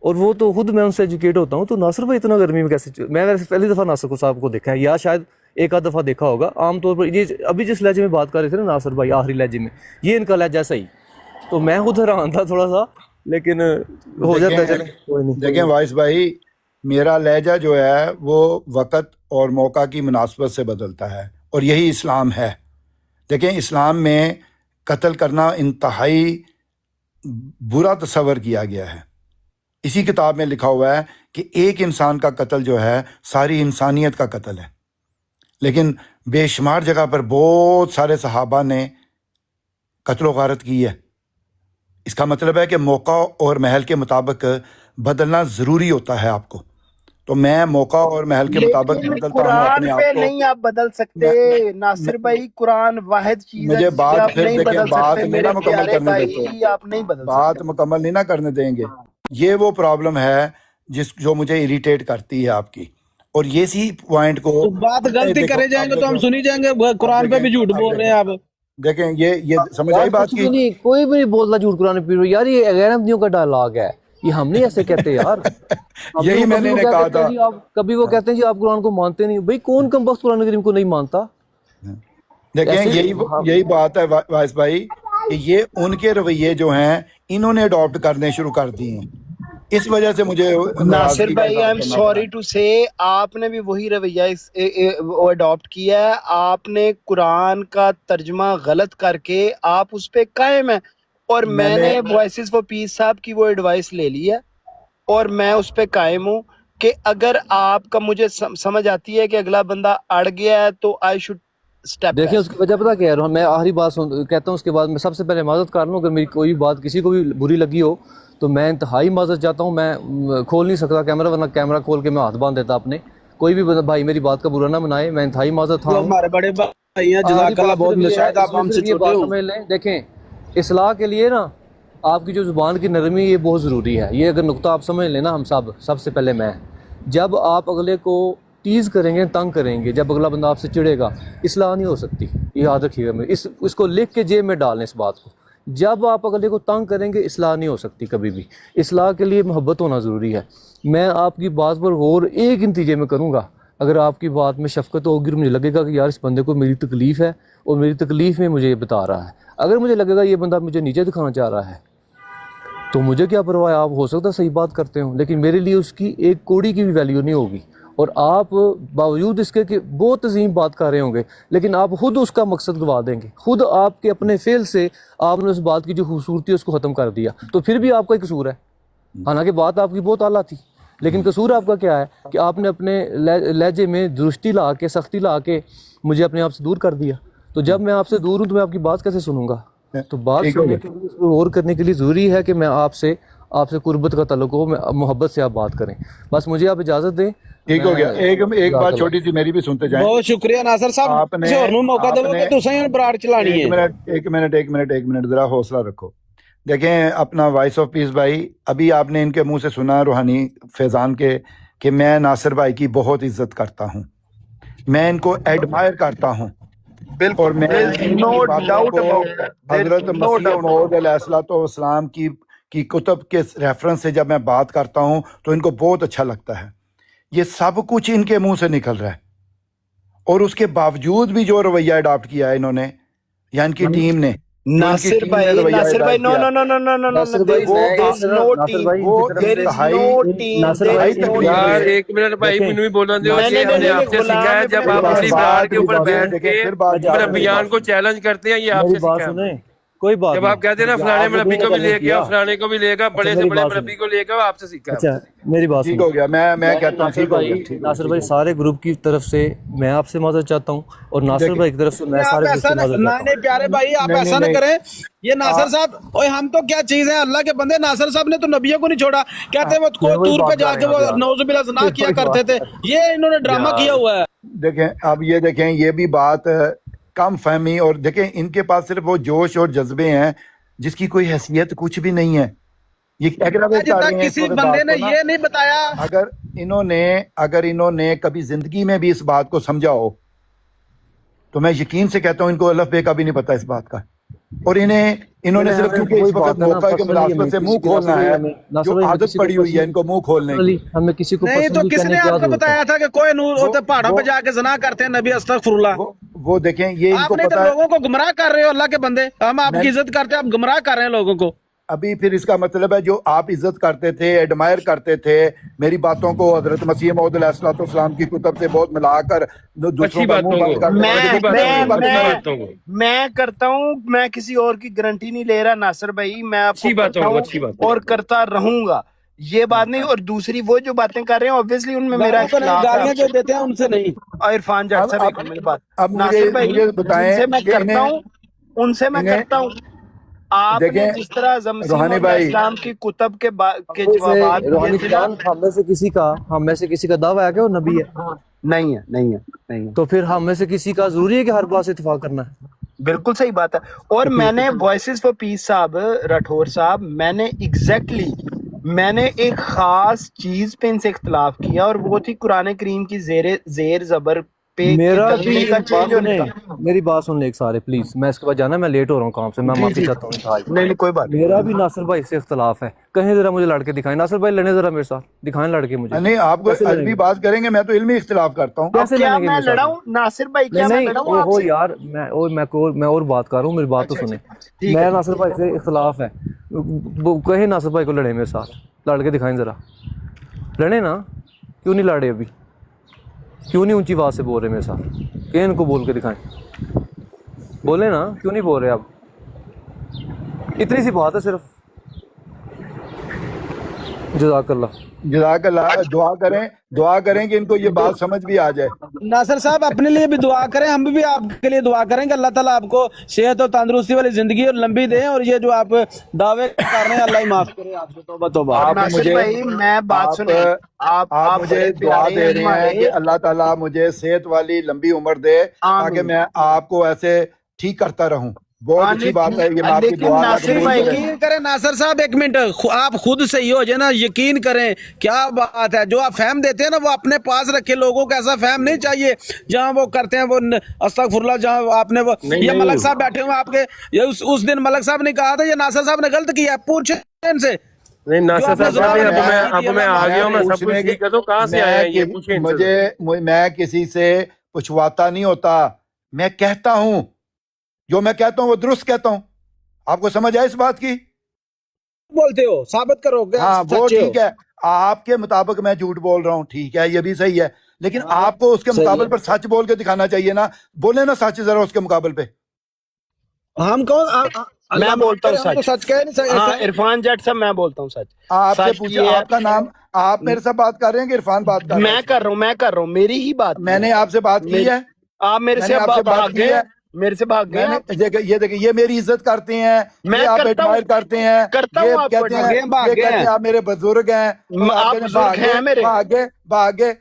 اور وہ تو خود میں ان سے ایجوکیٹ ہوتا ہوں. تو ناصر بھائی اتنا گرمی میں کیسے میں ویسے پہلی دفعہ ناصر صاحب کو دیکھا ہے، یا شاید ایک آدھ دفعہ دیکھا ہوگا. عام طور پر یہ ابھی جس لہجے میں بات کر رہے تھے نا ناصر بھائی، آخری لہجے میں، یہ ان کا لہجہ صحیح، تو میں خود حیران تھا تھوڑا سا، لیکن ہو جاتا ہے. دیکھیں وائس بھائی، میرا لہجہ جو ہے وہ وقت اور موقع کی مناسبت سے بدلتا ہے، اور یہی اسلام ہے. دیکھیں اسلام میں قتل کرنا انتہائی برا تصور کیا گیا ہے. اسی کتاب میں لکھا ہوا ہے کہ ایک انسان کا قتل جو ہے ساری انسانیت کا قتل ہے. لیکن بے شمار جگہ پر بہت سارے صحابہ نے قتل و غارت کی ہے. اس کا مطلب ہے کہ موقع اور محل کے مطابق بدلنا ضروری ہوتا ہے آپ کو. تو میں موقع اور محل کے مطابق بدلتا ہوں اپنے آپ کو. نہیں آپ بدل سکتے ناصر بھائی، قرآن واحد چیز ہے. مجھے بات پھر دیکھیں، بات نہیں نا مکمل کرنے دیتے، آپ نہیں بدل سکتے، بات مکمل نہیں نہ کرنے دیں گے. یہ وہ پرابلم ہے جو مجھے اریٹیٹ کرتی ہے آپ کی. اور یہ سی پوائنٹ کو تو بات غلطی کرے جائیں گے تو ہم سنی جائیں گے, قرآن پہ بھی جھوٹ بول رہے ہیں آپ. دیکھیں یہ سمجھ آئی بات کی. کوئی بھی نہیں بولتا جھوٹ قرآن پہ یار, یہ غیر احمدیوں کا ڈائلاگ ہے, یہ ہم نہیں ایسے کہتے یار. یہی میں نے کہا تھا. کبھی وہ کہتے ہیں جی آپ قرآن کو مانتے نہیں, بھائی کون کم وقت قرآن کریم کو نہیں مانتا. دیکھیں یہی بات ہے وائس بھائی, کہ یہ ان کے رویے جو ہیں انہوں نے اڈاپٹ کرنے شروع کر دیے ہیں, اس وجہ سے مجھے ناصر بھائی آئی ایم سوری ٹو سے, آپ نے بھی وہی رویہ اڈاپٹ کیا ہے. آپ نے قرآن کا ترجمہ غلط کر کے آپ اس پہ قائم ہیں, اور میں نے وائسز فار پیس صاحب کی وہ ایڈوائس لے لی ہے اور میں اس پہ قائم ہوں کہ اگر آپ کا مجھے سمجھ آتی ہے کہ اگلا بندہ اڑ گیا ہے تو آئی شوڈ اسٹیپ. دیکھیں اس کی وجہ پتہ کیا ہے, میں آخری بات کہتا ہوں, اس کے بعد میں سب سے پہلے معذرت کر لوں. اگر میری کوئی بات کسی کو بھی بری لگی ہو تو میں انتہائی معذرت چاہتا ہوں. میں کھول نہیں سکتا کیمرہ, ورنہ کیمرہ کھول کے میں ہاتھ باندھ دیتا اپنے. کوئی بھی بھائی میری بات کا برا نہ منائے, میں انتہائی معذرت ہوں. ہمارے بڑے بھائی ہیں, جزاک اللہ بہت, شاید آپ ہم سے چھوٹے ہوں. دیکھیں اصلاح کے لیے نا آپ کی جو زبان کی نرمی یہ بہت ضروری ہے. یہ اگر نقطہ آپ سمجھ لیں نا, ہم سب سے پہلے میں, جب آپ اگلے کو ٹیز کریں گے, تنگ کریں گے, جب اگلا بندہ آپ سے چڑھے گا, اصلاح نہیں ہو سکتی. یہ یاد رکھیے گا, اس کو لکھ کے جیب میں ڈالیں اس بات کو. جب آپ اگلے کو تنگ کریں گے اصلاح نہیں ہو سکتی کبھی بھی. اصلاح کے لیے محبت ہونا ضروری ہے. میں آپ کی بات پر غور ایک نتیجے میں کروں گا, اگر آپ کی بات میں شفقت ہوگی, مجھے لگے گا کہ یار اس بندے کو میری تکلیف ہے اور میری تکلیف میں مجھے یہ بتا رہا ہے. اگر مجھے لگے گا یہ بندہ مجھے نیچے دکھانا چاہ رہا ہے تو مجھے کیا پرواہ ہے, آپ ہو سکتا ہے صحیح بات کرتے ہوں, لیکن میرے لیے اس کی ایک کوڑی کی بھی ویلیو نہیں ہوگی. اور آپ باوجود اس کے کہ بہت عظیم بات کر رہے ہوں گے, لیکن آپ خود اس کا مقصد گوا دیں گے. خود آپ کے اپنے فعل سے آپ نے اس بات کی جو خوبصورتی ہے اس کو ختم کر دیا, تو پھر بھی آپ کا ہی قصور ہے. حالانکہ بات آپ کی بہت اعلیٰ تھی, لیکن قصور آپ کا کیا ہے کہ آپ نے اپنے لہجے میں درستی لا کے, سختی لا کے مجھے اپنے آپ سے دور کر دیا. تو جب میں آپ سے دور ہوں تو میں آپ کی بات کیسے سنوں گا؟ تو بات سننے کے لیے, اس کو غور کرنے کے لیے ضروری ہے کہ میں آپ سے قربت کا تعلق ہو, محبت سے آپ بات کریں. بس مجھے آپ اجازت دیں. ٹھیک ہو گیا. ایک بات چھوٹی سی میری بھی سنتے جائیں. بہت شکریہ ناصر صاحب, آپ نے موقع دو کہ تسیں براڈ چلانی ہے. ایک منٹ ذرا حوصلہ رکھو. دیکھیں اپنا وائس آف پیس بھائی, ابھی آپ نے ان کے منہ سے سنا روحانی فیضان کے کہ میں ناصر بھائی کی بہت عزت کرتا ہوں, میں ان کو ایڈمائر کرتا ہوں. اور میں حضرت مسیح موعود علیہ الصلوۃ والسلام کی کتب کے ریفرنس سے جب میں بات کرتا ہوں تو ان کو بہت اچھا لگتا ہے. یہ سب کچھ ان کے منہ سے نکل رہا ہے, اور اس کے باوجود بھی جو رویہ اڈاپٹ کیا ہے انہوں نے یا ان کی ٹیم نے. ناصر بھائی نو یار ایک منٹ بھائی, مینوں بھی بولنا دیو. ہم نے آپ سے سیکھا ہے جب آپ اپنی بات کے اوپر بیٹھ کے مربیان کو چیلنج کرتے ہیں, یہ آپ سے سیکھا ہے. کوئی بات جب آپ کہتے ہیں نا فلانے مربی کو بھی لے کے فلانے کو بھی لے گا, بڑے سے بڑے مربی کو لے کے, آپ سے سیکھا ہے. میری بات ٹھیک ہو گیا. میں کہتا ہوں ناصر بھائی سارے گروپ کی طرف سے میں آپ سے معذرت چاہتا ہوں, اور ناصر بھائی کی طرف سے میں سارے گروپ سے معذرت چاہتا ہوں. نہیں پیارے بھائی, آپ ایسا نہ کریں. یہ ناصر صاحب, اوے ہم تو کیا چیز ہیں, اللہ کے بندے. ناصر صاحب نے تو نبیوں کو نہیں چھوڑا, کہتے وہ تور پہ جا کے وہ نعوذ باللہ زنا کیا کرتے تھے. یہ انہوں نے ڈرامہ کیا ہوا ہے. دیکھیں اب یہ دیکھیں, یہ بھی بات کم فہمی, اور دیکھیں ان کے پاس صرف وہ جوش اور جذبے ہیں جس کی کوئی حیثیت کچھ بھی نہیں ہے. یہ کسی بندے نے یہ نہیں بتایا. اگر انہوں نے کبھی زندگی میں بھی اس بات کو سمجھا ہو تو میں یقین سے کہتا ہوں ان کو الف بے کا بھی نہیں پتا اس بات کا. اور انہوں نے صرف کیونکہ اس وقت موقع کے ملازمت سے منہ کھولنا ہے, جو عادت پڑی ہوئی ہے ان کو منہ کھولنے کی. ہمیں کسی کو نہیں تو کس نے آپ کو بتایا تھا کہ کوئی نور ہوتے پہاڑوں پہ جا کے زنا کرتے ہیں نبی استغفر اللہ. وہ دیکھیں یہ آپ نے تو لوگوں کو گمراہ کر رہے ہو. اللہ کے بندے, ہم آپ کی عزت کرتے ہیں, آپ گمراہ کر رہے ہیں لوگوں کو. ابھی پھر اس کا مطلب ہے جو آپ عزت کرتے تھے, ایڈمائر کرتے تھے, میری باتوں کو حضرت مسیح موعود علیہ الصلوۃ والسلام کی کتب سے بہت ملا کر دوسروں کا منہ بند کرتے ہیں. میں کرتا ہوں, میں کسی اور کی گارنٹی نہیں لے رہا ناصر بھائی, میں آپ کو کرتا ہوں اور کرتا رہوں گا, یہ بات نہیں. اور دوسری وہ جو باتیں کر رہے ہیں obviously ان میں میرا گالیاں جو دیتے ہیں ان سے نہیں. عرفان جٹ صاحب ایک بات, اب ناصر بھائی مجھے بتائیں, ان سے میں کرتا ہوں. آپ نے جس طرح اسلام کی کتب کے جوابات, ہم میں سے کسی کا دعویٰ ہے کہ وہ نبی ہے؟ نہیں ہے. تو پھر ہم میں سے کسی کا ضروری ہے کہ ہر بات سے اتفاق کرنا ہے؟ بالکل صحیح بات ہے. اور میں نے وائسز فار پیس صاحب, راٹھور صاحب, میں نے میں نے ایک خاص چیز پہ ان سے اختلاف کیا اور وہ تھی قرآن کریم کی زیر زبر پہ میرا ترجمے بھی کا چینج ہونے کا۔ میری بات سن لے ایک سارے پلیز، میں اس کے بعد جانا، میں لیٹ ہو رہا ہوں کام سے، میں معافی چاہتا ہوں۔ نہیں کوئی بات میرا بھی ناصر بھائی سے اختلاف ہے، کہیں ذرا مجھے لڑکے دکھائیں، ناصر بھائی لڑنے ذرا میرے ساتھ، دکھائیں لڑکے مجھے۔ نہیں آپ کو علمی بات کریں گے، میں تو علمی اختلاف کرتا ہوں۔ کیسے کیا لڑیں گے میں میرے ساتھ؟ لڑاؤں ناصر بھائی؟ کیا میں لڑاؤں آپ وہ سے؟ یار میں اور بات کر رہا ہوں، میری بات تو سنیں۔ میں ناصر بھائی سے اختلاف ہے، کہیں ناصر بھائی کو لڑیں میرے ساتھ، لڑکے دکھائیں ذرا، لڑیں نا، کیوں نہیں لڑے ابھی؟ کیوں نہیں اونچی آواز سے بول رہے میرے ساتھ؟ کہ ان کو بول کے دکھائیں، بولیں نا، کیوں نہیں بول رہے اب؟ اتنی سی بات ہے صرف۔ جزاک اللہ۔ جزاک اللہ، دعا کریں کہ ان کو یہ بات سمجھ بھی آ جائے۔ ناصر صاحب اپنے لیے بھی دعا کریں، ہم بھی آپ کے لیے دعا کریں کہ اللہ تعالیٰ آپ کو صحت اور تندرستی والی زندگی اور لمبی دیں، اور یہ جو آپ دعوے کر رہے ہیں اللہ ہی معاف کرے آپ کو۔ توبہ توبہ۔ ناصر بھائی میں بات سنیں، آپ مجھے دعا دے رہے ہیں کہ اللہ تعالیٰ مجھے صحت والی لمبی عمر دے تاکہ میں آپ کو ایسے ٹھیک کرتا رہوں۔ بہت اچھی بات ہے یہ، میں آپ کی دعا ناصر بھائی یقین کریں ناصر صاحب، ایک منٹ، آپ خود صحیح ہو جائے نا، یقین کریں کیا بات ہے، جو آپ فہم دیتے ہیں نا وہ اپنے پاس رکھے، لوگوں کو ایسا فہم نہیں چاہیے جہاں وہ کرتے ہیں وہ استغفر اللہ، جہاں آپ نے وہ یہ ملک صاحب بیٹھے ہوئے آپ کے، یہ اس دن ملک صاحب نے کہا تھا یہ ناصر صاحب نے غلط کیا ہے، پوچھیں ان سے۔ نہیں ناصر صاحب اب میں آ گیا ہوں، میں سب کچھ ٹھیک کر دوں، کہاں سے آیا یہ پوچھیں۔ میں کسی سے پوچھواتا نہیں ہوتا، میں کہتا ہوں، جو میں کہتا ہوں وہ درست کہتا ہوں۔ آپ کو سمجھ آئے اس بات کی؟ بولتے ہو ثابت کرو گے؟ ہاں وہ ٹھیک ہے، آپ کے مطابق میں جھوٹ بول رہا ہوں، ٹھیک ہے، یہ بھی صحیح ہے، لیکن آپ کو اس کے مقابل پر سچ بول کے دکھانا چاہیے نا، بولے نا سچ ذرا اس کے مقابل پہ۔ ہم کون؟ میں بولتا ہوں سچ، سچ کہہ نہیں سکتے۔ عرفان جٹ صاحب میں بولتا ہوں سچ۔ آپ سے پوچھے آپ کا نام، آپ میرے سے بات کر رہے ہیں کہ عرفان بات کر رہے ہیں؟ میں کر رہا ہوں، میری ہی بات۔ میں نے آپ سے بات کی ہے، آپ میرے سے بھاگ گئے، میرے سے بھاگ گئے۔ یہ دیکھیں، یہ میری عزت کرتے ہیں، یہ آپ ایڈمائر کرتے ہیں، یہ کہتے ہیں آپ میرے بزرگ ہیں، بھاگ گئے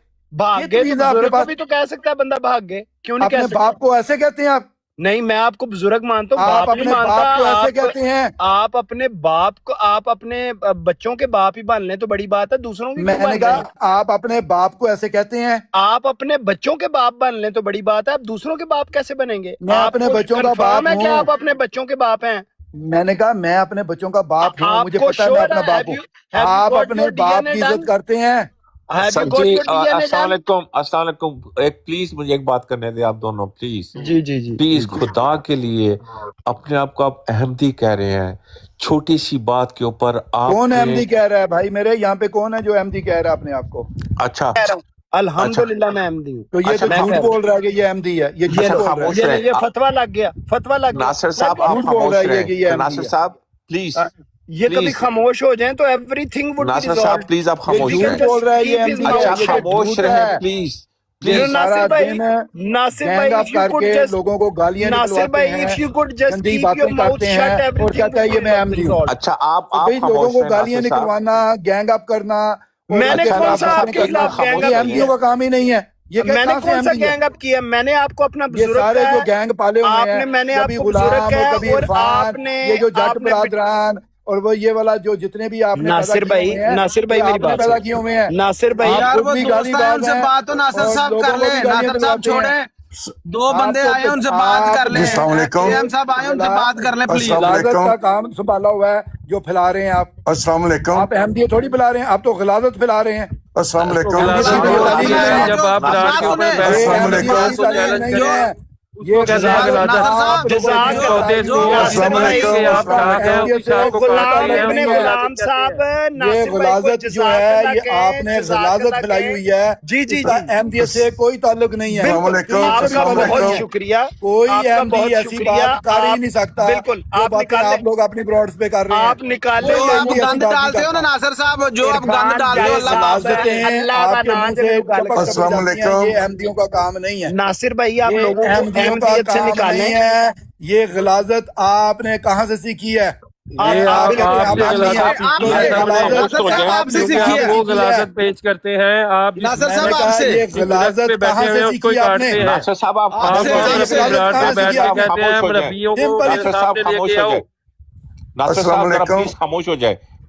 بھی تو کہہ سکتا ہے بندہ بھاگ گئے، کیوں نہیں کہہ اپنے سکتا؟ باپ کو ایسے کہتے ہیں آپ؟ نہیں میں آپ کو بزرگ مانتا ہوں، آپ باپ نہیں اپنے باپ کو ایسے کہتے مانتا۔ ہیں؟ آپ اپنے باپ کو، آپ اپنے بچوں کے باپ ہی بن لیں تو بڑی بات ہے، دوسروں کی میں نے کہا آپ اپنے باپ کو ایسے کہتے ہیں؟ آپ اپنے بچوں کے باپ بن لیں تو بڑی بات ہے، آپ دوسروں کے باپ کیسے بنیں گے؟ میں اپنے بچوں کا باپ ہے کہ ہوں۔ آپ اپنے بچوں کے باپ ہیں؟ میں نے کہا میں اپنے بچوں کا باپ ہوں، مجھے پتا ہے میں اپنا باپ ہوں۔ آپ اپنے باپ کی عزت کرتے ہیں؟ جی السلام علیکم، السلام علیکم، ایک پلیز مجھے ایک بات کرنے دیں آپ دونوں، please G G G please, خدا کے لیے اپنے آپ کو آپ احمدی کہہ رہے ہیں، چھوٹی سی بات کے اوپر آپ کون احمدی کہہ رہا ہے بھائی میرے یہاں پہ؟ کون ہے جو احمدی کہہ رہا ہے اپنے آپ کو؟ اچھا الحمدللہ میں احمدی ہوں۔ تو یہ تو جھوٹ بول رہا ہے کہ یہ احمدی ہے، یہ جھوٹ بول رہا ہے، یہ فتویٰ لگ گیا، فتویٰ لگ گیا۔ ناصر صاحب آپ خاموش رہیں، ناصر صاحب پلیز، یہ کبھی خاموش ہو جائیں تو ایوری تھنگ وڈ بی ناصر صاحب پلیز آپ خاموش جھوٹ رہیں، بول رہا ہے یہ احمدی ہے، اچھا خاموش رہیں پلیز پلیز۔ ناصر بھائی، ناصر بھائی آپ کر کے لوگوں کو گالیاں نکلواتے ہیں، گندی باتیں کرتے ہیں اور کہتا ہے یہ میں احمدی ہوں۔ اچھا آپ لوگوں کو گالیاں نکلوانا، گینگ اپ کرنا، میں نے کون سا آپ کے خلاف گینگ اپ؟ احمدیوں کا کام ہی نہیں ہے یہ۔ میں نے کون سا گینگ اپ کیا؟ میں نے آپ کو اپنا بزرگ سارے جو گینگ پالے ہوئے ہیں، میں نے آپ کبھی کو غلام بزرگ اور کبھی عرفان، یہ جو جٹ برادران اور وہ یہ والا جو جتنے بھی آپ نے ناصر بھائی میری بات پیدا کیے ہوئے ہیں، ناصر بھائی یار وہ دوست آئے ان سے بات تو ناصر صاحب کر لیں، ناصر صاحب چھوڑیں، دو بندے آئے ان سے بات کر لیں، السلام علیکم صاحب آئے ان سے بات کر لیں پلیز۔ غلاظت کا کام سنبھالا ہوا ہے جو پھیلا رہے ہیں آپ۔ السلام علیکم۔ آپ احمدیت تھوڑی پھیلا رہے ہیں، آپ تو غلاظت پھیلا رہے ہیں۔ السلام علیکم۔ جب آپ السلام علیکم۔ غلاظت جو ہے یہ آپ نے غلاظت پھیلائی ہوئی ہے، جی جی اس کا احمدیت سے کوئی تعلق نہیں ہے۔ آپ کا بہت شکریہ، کوئی احمدی ایسی بات کر ہی نہیں سکتا۔ بالکل آپ لوگ اپنی براڈز پہ کر رہے ہیں، آپ نکالے آپ گند ڈالتے ہو نا ناصر صاحب، جو آپ گند ڈالتے ہو آپ کے منہ سے السلام علیکم۔ یہ احمدیوں کا کام نہیں ہے ناصر بھائی، آپ لوگوں کو احمدیوں کا احمدیت سے کام نکالیں۔ نہیں ہے۔ یہ غلاظت آپ نے کہاں سے سیکھی ہے؟ وہ غلاظت پیش کرتے ہیں آپ، ناصر صاحب آپ سے یہ غلاظت کہاں سے سیکھی آپ نے؟ ناصر صاحب آپ کہتے ہیں نبیوں کو ناصر صاحب خاموش ہو جائے، ناصر صاحب پلیز خاموش ہو جائے،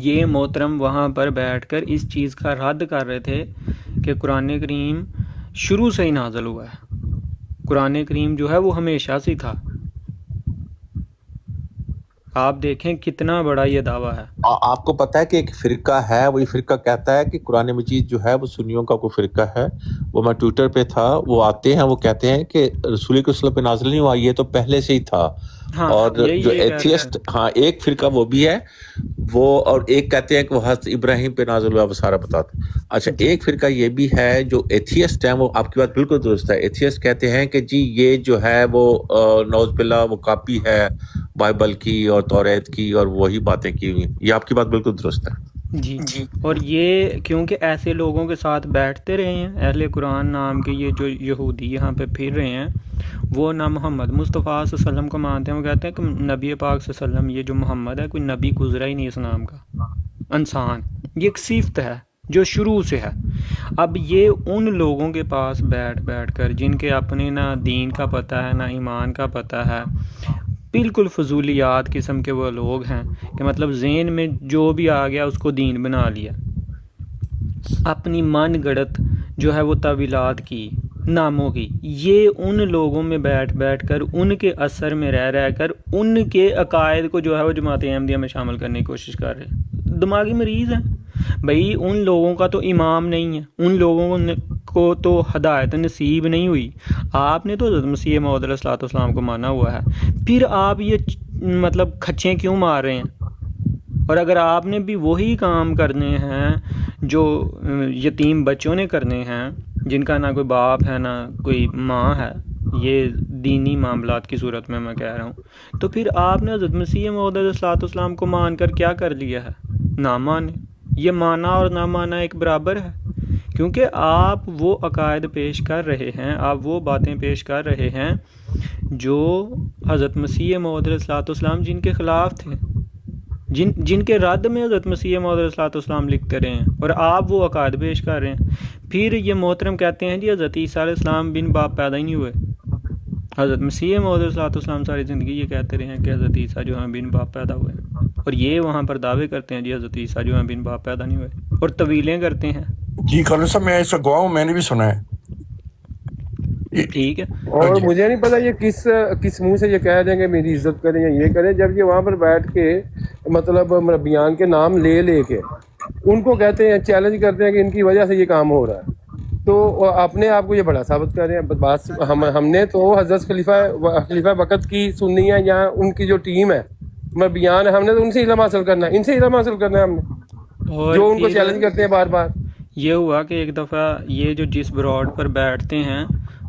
یہ محترم وہاں پر بیٹھ کر اس چیز کا رد کر رہے تھے کہ قرآن کریم شروع سے ہی نازل ہوا ہے، قرآن کریم جو ہے وہ ہمیشہ سے تھا۔ آپ دیکھیں کتنا بڑا یہ دعویٰ ہے۔ آپ کو پتا ہے کہ ایک فرقہ ہے، وہی فرقہ کہتا ہے کہ قرآن مجید جو ہے وہ سنیوں کا کوئی فرقہ ہے، وہ میں ٹویٹر پہ تھا، وہ آتے ہیں وہ کہتے ہیں کہ رسول کے وسلم پہ نازل نہیں ہوا، یہ تو پہلے سے ہی تھا۔ اور جو ایتھیسٹ، ہاں ایک فرقہ وہ بھی ہے وہ، اور ایک کہتے ہیں کہ وہ حضرت ابراہیم پہ نازل ہوا، وہ سارا بتاتے۔ اچھا ایک فرقہ یہ بھی ہے جو ایتھیسٹ ہیں، وہ آپ کی بات بالکل درست ہے، ایتھیسٹ کہتے ہیں کہ جی یہ جو ہے وہ نعوذ باللہ وہ کاپی ہے بائبل کی اور توریت کی، اور وہی باتیں کی ہوئی ہیں۔ یہ آپ کی بات بالکل درست ہے جی۔ اور یہ کیونکہ ایسے لوگوں کے ساتھ بیٹھتے رہے ہیں، اہل قرآن نام کے یہ جو یہودی یہاں پہ پھر رہے ہیں، وہ نہ محمد مصطفیٰ صلی اللہ علیہ وسلم کو مانتے ہیں، وہ کہتے ہیں کہ نبی پاک صلی اللہ علیہ وسلم، یہ جو محمد ہے کوئی نبی گزرا ہی نہیں اس نام کا، انسان، یہ ایک صفت ہے جو شروع سے ہے۔ اب یہ ان لوگوں کے پاس بیٹھ کر جن کے اپنے نہ دین کا پتہ ہے نہ ایمان کا پتہ ہے، بالکل فضولیات قسم کے وہ لوگ ہیں کہ مطلب ذہن میں جو بھی آ گیا اس کو دین بنا لیا، اپنی من گڑت جو ہے وہ طویلات کی، ناموں کی، یہ ان لوگوں میں بیٹھ کر ان کے اثر میں رہ کر ان کے عقائد کو جو ہے وہ جماعت احمدیہ میں شامل کرنے کی کوشش کر رہے ہیں۔ دماغی مریض ہیں بھائی، ان لوگوں کا تو امام نہیں ہے، ان لوگوں کو تو ہدایت نصیب نہیں ہوئی۔ آپ نے تو حضرت مسیح موعود علیہ الصلوۃ والسلام کو مانا ہوا ہے، پھر آپ یہ مطلب کھچیں کیوں مار رہے ہیں؟ اور اگر آپ نے بھی وہی کام کرنے ہیں جو یتیم بچوں نے کرنے ہیں، جن کا نہ کوئی باپ ہے نہ کوئی ماں ہے، یہ دینی معاملات کی صورت میں کہہ رہا ہوں، تو پھر آپ نے حضرت مسیح موعود علیہ الصلوۃ والسلام کو مان کر کیا کر لیا ہے؟ نہ مانے۔ یہ مانا اور نہ مانا ایک برابر ہے، کیونکہ آپ وہ عقائد پیش کر رہے ہیں، آپ وہ باتیں پیش کر رہے ہیں جو حضرت مسیح موعود علیہ الصلوۃ والسلام جن کے خلاف تھے، جن کے رد میں حضرت مسیح موعود علیہ الصلوۃ والسلام لکھتے رہے ہیں، اور آپ وہ عقائد پیش کر رہے ہیں۔ پھر یہ محترم کہتے ہیں جی حضرت عیسیٰ علیہ السلام بن باپ پیدا ہی نہیں ہوئے۔ حضرت مسیح موعود علیہ الصلوۃ والسلام ساری زندگی یہ کہتے رہے ہیں کہ حضرت عیسیٰ جو ہیں بن باپ پیدا ہوئے، اور یہ وہاں پر دعوے کرتے ہیں جی حضرت عیسیٰ جو ہیں بن باپ پیدا نہیں ہوئے، اور طویلیں کرتے ہیں۔ جی خالد صاحب میں اس گواہ ہوں، میں نے بھی سنا ہے۔ ٹھیک ہے، اور مجھے نہیں پتا یہ کس منہ سے یہ کہہ دیں گے میری عزت کریں یا یہ کریں، جب یہ وہاں پر بیٹھ کے مطلب مربیان کے نام لے کے ان کو کہتے ہیں، چیلنج کرتے ہیں کہ ان کی وجہ سے یہ کام ہو رہا ہے، تو اپنے آپ کو یہ بڑا ثابت کر رہے ہیں۔ بات ہم نے تو حضرت خلیفہ وقت کی سننی ہے، یا ان کی جو ٹیم ہے مربیان ہے، ہم نے تو ان سے علم حاصل کرنا ہے، ان سے علم حاصل کرنا ہے ہم نے، جو ان کو چیلنج کرتے ہیں بار بار۔ یہ ہوا کہ ایک دفعہ یہ جو جس براڈ پر بیٹھتے ہیں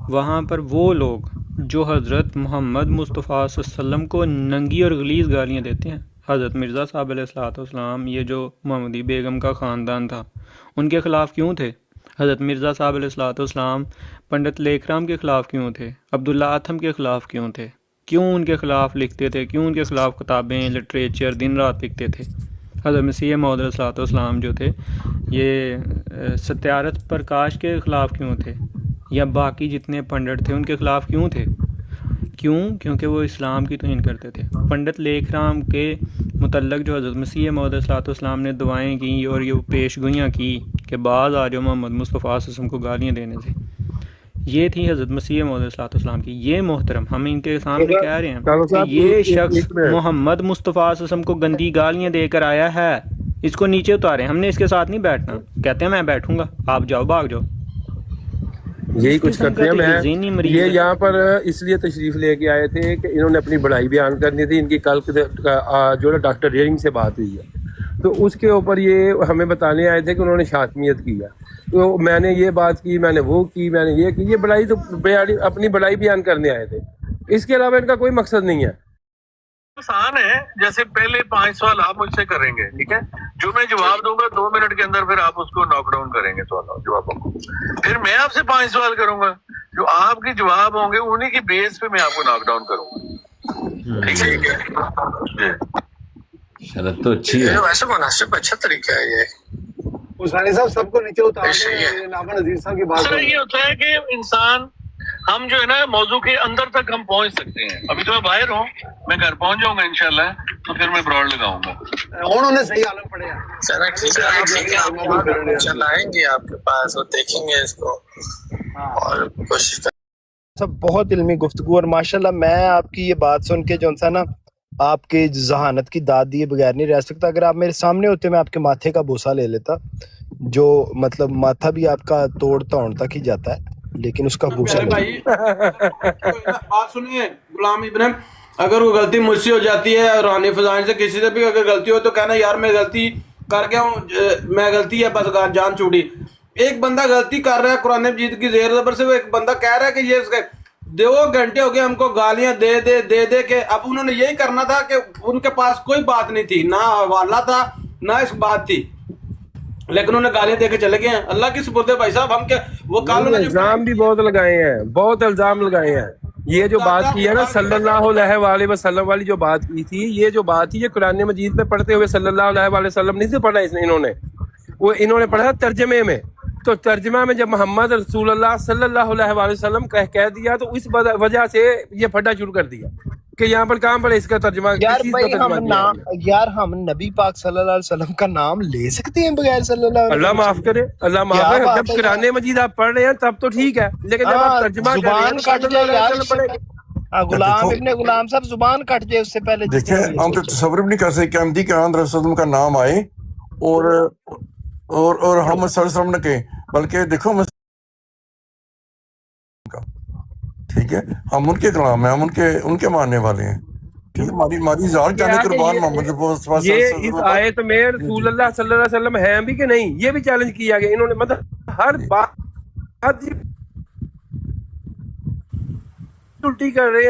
وہاں پر وہ لوگ جو حضرت محمد مصطفیٰ صلی اللہ علیہ وسلم کو ننگی اور غلیظ گالیاں دیتے ہیں، حضرت مرزا صاحب علیہ الصلوۃ والسلام، یہ جو محمدی بیگم کا خاندان تھا، ان کے خلاف کیوں تھے؟ حضرت مرزا صاحب علیہ الصلوۃ والسلام پنڈت لیکھ رام کے خلاف کیوں تھے؟ عبداللہ اتھم کے خلاف کیوں تھے؟ کیوں ان کے خلاف لکھتے تھے؟ کیوں ان کے خلاف کتابیں، لٹریچر دن رات لکھتے تھے؟ حضرت مسیح موعود علیہ الصلوۃ والسلام جو تھے یہ ستیارتھ پرکاش کے خلاف کیوں تھے؟ یا باقی جتنے پنڈت تھے ان کے خلاف کیوں تھے؟ کیونکہ وہ اسلام کی توہین کرتے تھے۔ پنڈت لیکھ رام کے متعلق جو حضرت مسیح موعود علیہ الصلوۃ والسلام نے دعائیں کی اور یہ پیش گوئیاں کی کہ بعض آ جاؤ محمد مصطفیٰ صلی اللہ علیہ وسلم کو گالیاں دینے سے، یہ تھی حضرت مسیح موعود علیہ الصلوۃ والسلام کی۔ یہ محترم ہم ان کے سامنے کہہ رہے ہیں کہ یہ شخص محمد مصطفیٰ صلی اللہ علیہ وسلم کو گندی گالیاں دے کر آیا ہے، اس کو نیچے اتاریں، ہم نے اس کے ساتھ نہیں بیٹھنا۔ کہتے ہیں میں بیٹھوں گا، آپ جاؤ، بھاگ جاؤ، یہی کچھ کرتے ہیں۔ میں یہ یہاں پر اس لیے تشریف لے کے آئے تھے کہ انہوں نے اپنی بڑائی بیان کرنی تھی، ان کی کل جو ڈاکٹر ریئرنگ سے بات ہوئی ہے، تو اس کے اوپر یہ ہمیں بتانے آئے تھے کہ انہوں نے شاطمیت کی ہے، تو میں نے یہ بات کی، میں نے وہ کی، میں نے یہ کی، یہ بڑائی تو اپنی بڑائی بیان کرنے آئے تھے، اس کے علاوہ ان کا کوئی مقصد نہیں ہے۔ آسان ہے، جیسے پہلے 5 سوال آپ مجھ سے کریں گے، ٹھیک ہے، جو میں جواب دوں گا 2 منٹ کے اندر، پھر آپ اس کو ناک ڈاؤن کریں گے جوابوں کو، پھر میں آپ سے 5 سوال کروں گا، جو آپ کے جواب ہوں گے انہیں کی بیس پہ میں آپ کو ناک ڈاؤن کروں گا، ٹھیک ہے؟ شرط تو اچھی ہے، ویسے مناسب اچھا طریقہ ہے یہ۔ حسینی صاحب سب کو نیچے اتار دیں، نامہ نذیر صاحب کی بات یہ ہوتا ہے کہ انسان ہم جو ہے نا موضوع کے اندر تک ہم پہنچ سکتے ہیں. ابھی تو میں باہر ہوں, میں گھر پہنچ جاؤں گا انشاءاللہ, تو پھر میں براڈ لگاؤں گا. انہوں نے صحیح عالم پڑھے ہیں. چلیں ٹھیک ہے, چل آئیں گے آپ کے پاس اور دیکھیں گے اس کو اور کوشش کریں. سب بہت علمی گفتگو, اور ماشاءاللہ میں آپ کی یہ بات سن کے جو ہے نا آپ کی ذہانت کی داد دیے بغیر نہیں رہ سکتا. اگر آپ میرے سامنے ہوتے میں آپ کے ماتھے کا بوسہ لے لیتا, جو مطلب ماتھا بھی آپ کا توڑ توڑ تک ہی جاتا ہے, لیکن اس کا بوسہ نہیں. بات سنیے غلام ابراہیم, اگر وہ غلطی مجھ سے ہو جاتی ہے اور روحانی فضائل سے کسی سے بھی اگر غلطی ہو تو کہنا یار میں غلطی کر گیا ہوں, میں غلطی ہے بس جان چھوٹی. ایک بندہ غلطی کر رہا ہے قرآن مجید کی زیر زبر سے, وہ ایک بندہ کہہ رہا ہے کہ یہ اس کے 2 گھنٹے ہو گئے ہم کو گالیاں دے دے کے. اب انہوں نے یہی کرنا تھا کہ ان کے پاس کوئی بات نہیں تھی, نہ حوالہ تھا نہ اس بات تھی, لیکن انہوں نے گالیاں دے کے چلے گئے ہیں. اللہ کی سپرد ہے بھائی صاحب. ہم کیا وہ الزام بھی بہت لگائے ہیں, بہت الزام لگائے ہیں. یہ جو بات کی ہے نا صلی اللہ علیہ وسلم والی جو بات کی تھی, یہ جو بات تھی یہ قرآن مجید میں پڑھتے ہوئے صلی اللہ علیہ وسلم نہیں سے پڑھا انہوں نے پڑھا ترجمے میں. تو ترجمہ میں جب محمد رسول اللہ صلی اللہ علیہ وسلم کہہ دیا تو اس وجہ سے یہ پھٹا شروع کر دیا کہ یہاں پر کہاں پر اس کا ترجمہ. یار ہم نبی پاک صلی اللہ علیہ وسلم کا نام لے سکتے ہیں بغیر صلی اللہ علیہ وسلم؟ اللہ معاف کرے, اللہ معاف کرے. جب قرآن مجید آپ پڑھ رہے ہیں تب تو ٹھیک ہے, لیکن جب آپ ترجمہ کر رہے ہیں صلی اللہ علیہ وسلم پڑھیں. غلام صاحب زبان کٹ جائے اس سے پہلے. دیکھیں ہم تو تصور بھی نہیں کر سکتے کہ احمدی کے اندر رسول اللہ کا نام آئے اور ہم صلی اللہ علیہ وسلم نے کہے, بلکہ دیکھو ٹھیک ہے ہم ان کے کلام ہیں, ہم ان کے ماننے والے ہیں. ہماری ذات جانے قربان محمد. یہ اس آیت میں رسول اللہ صلی اللہ علیہ وسلم ہیں بھی کہ نہیں, یہ بھی چیلنج کیا گیا. انہوں نے مطلب ہر بات الٹی کر رہے ہیں.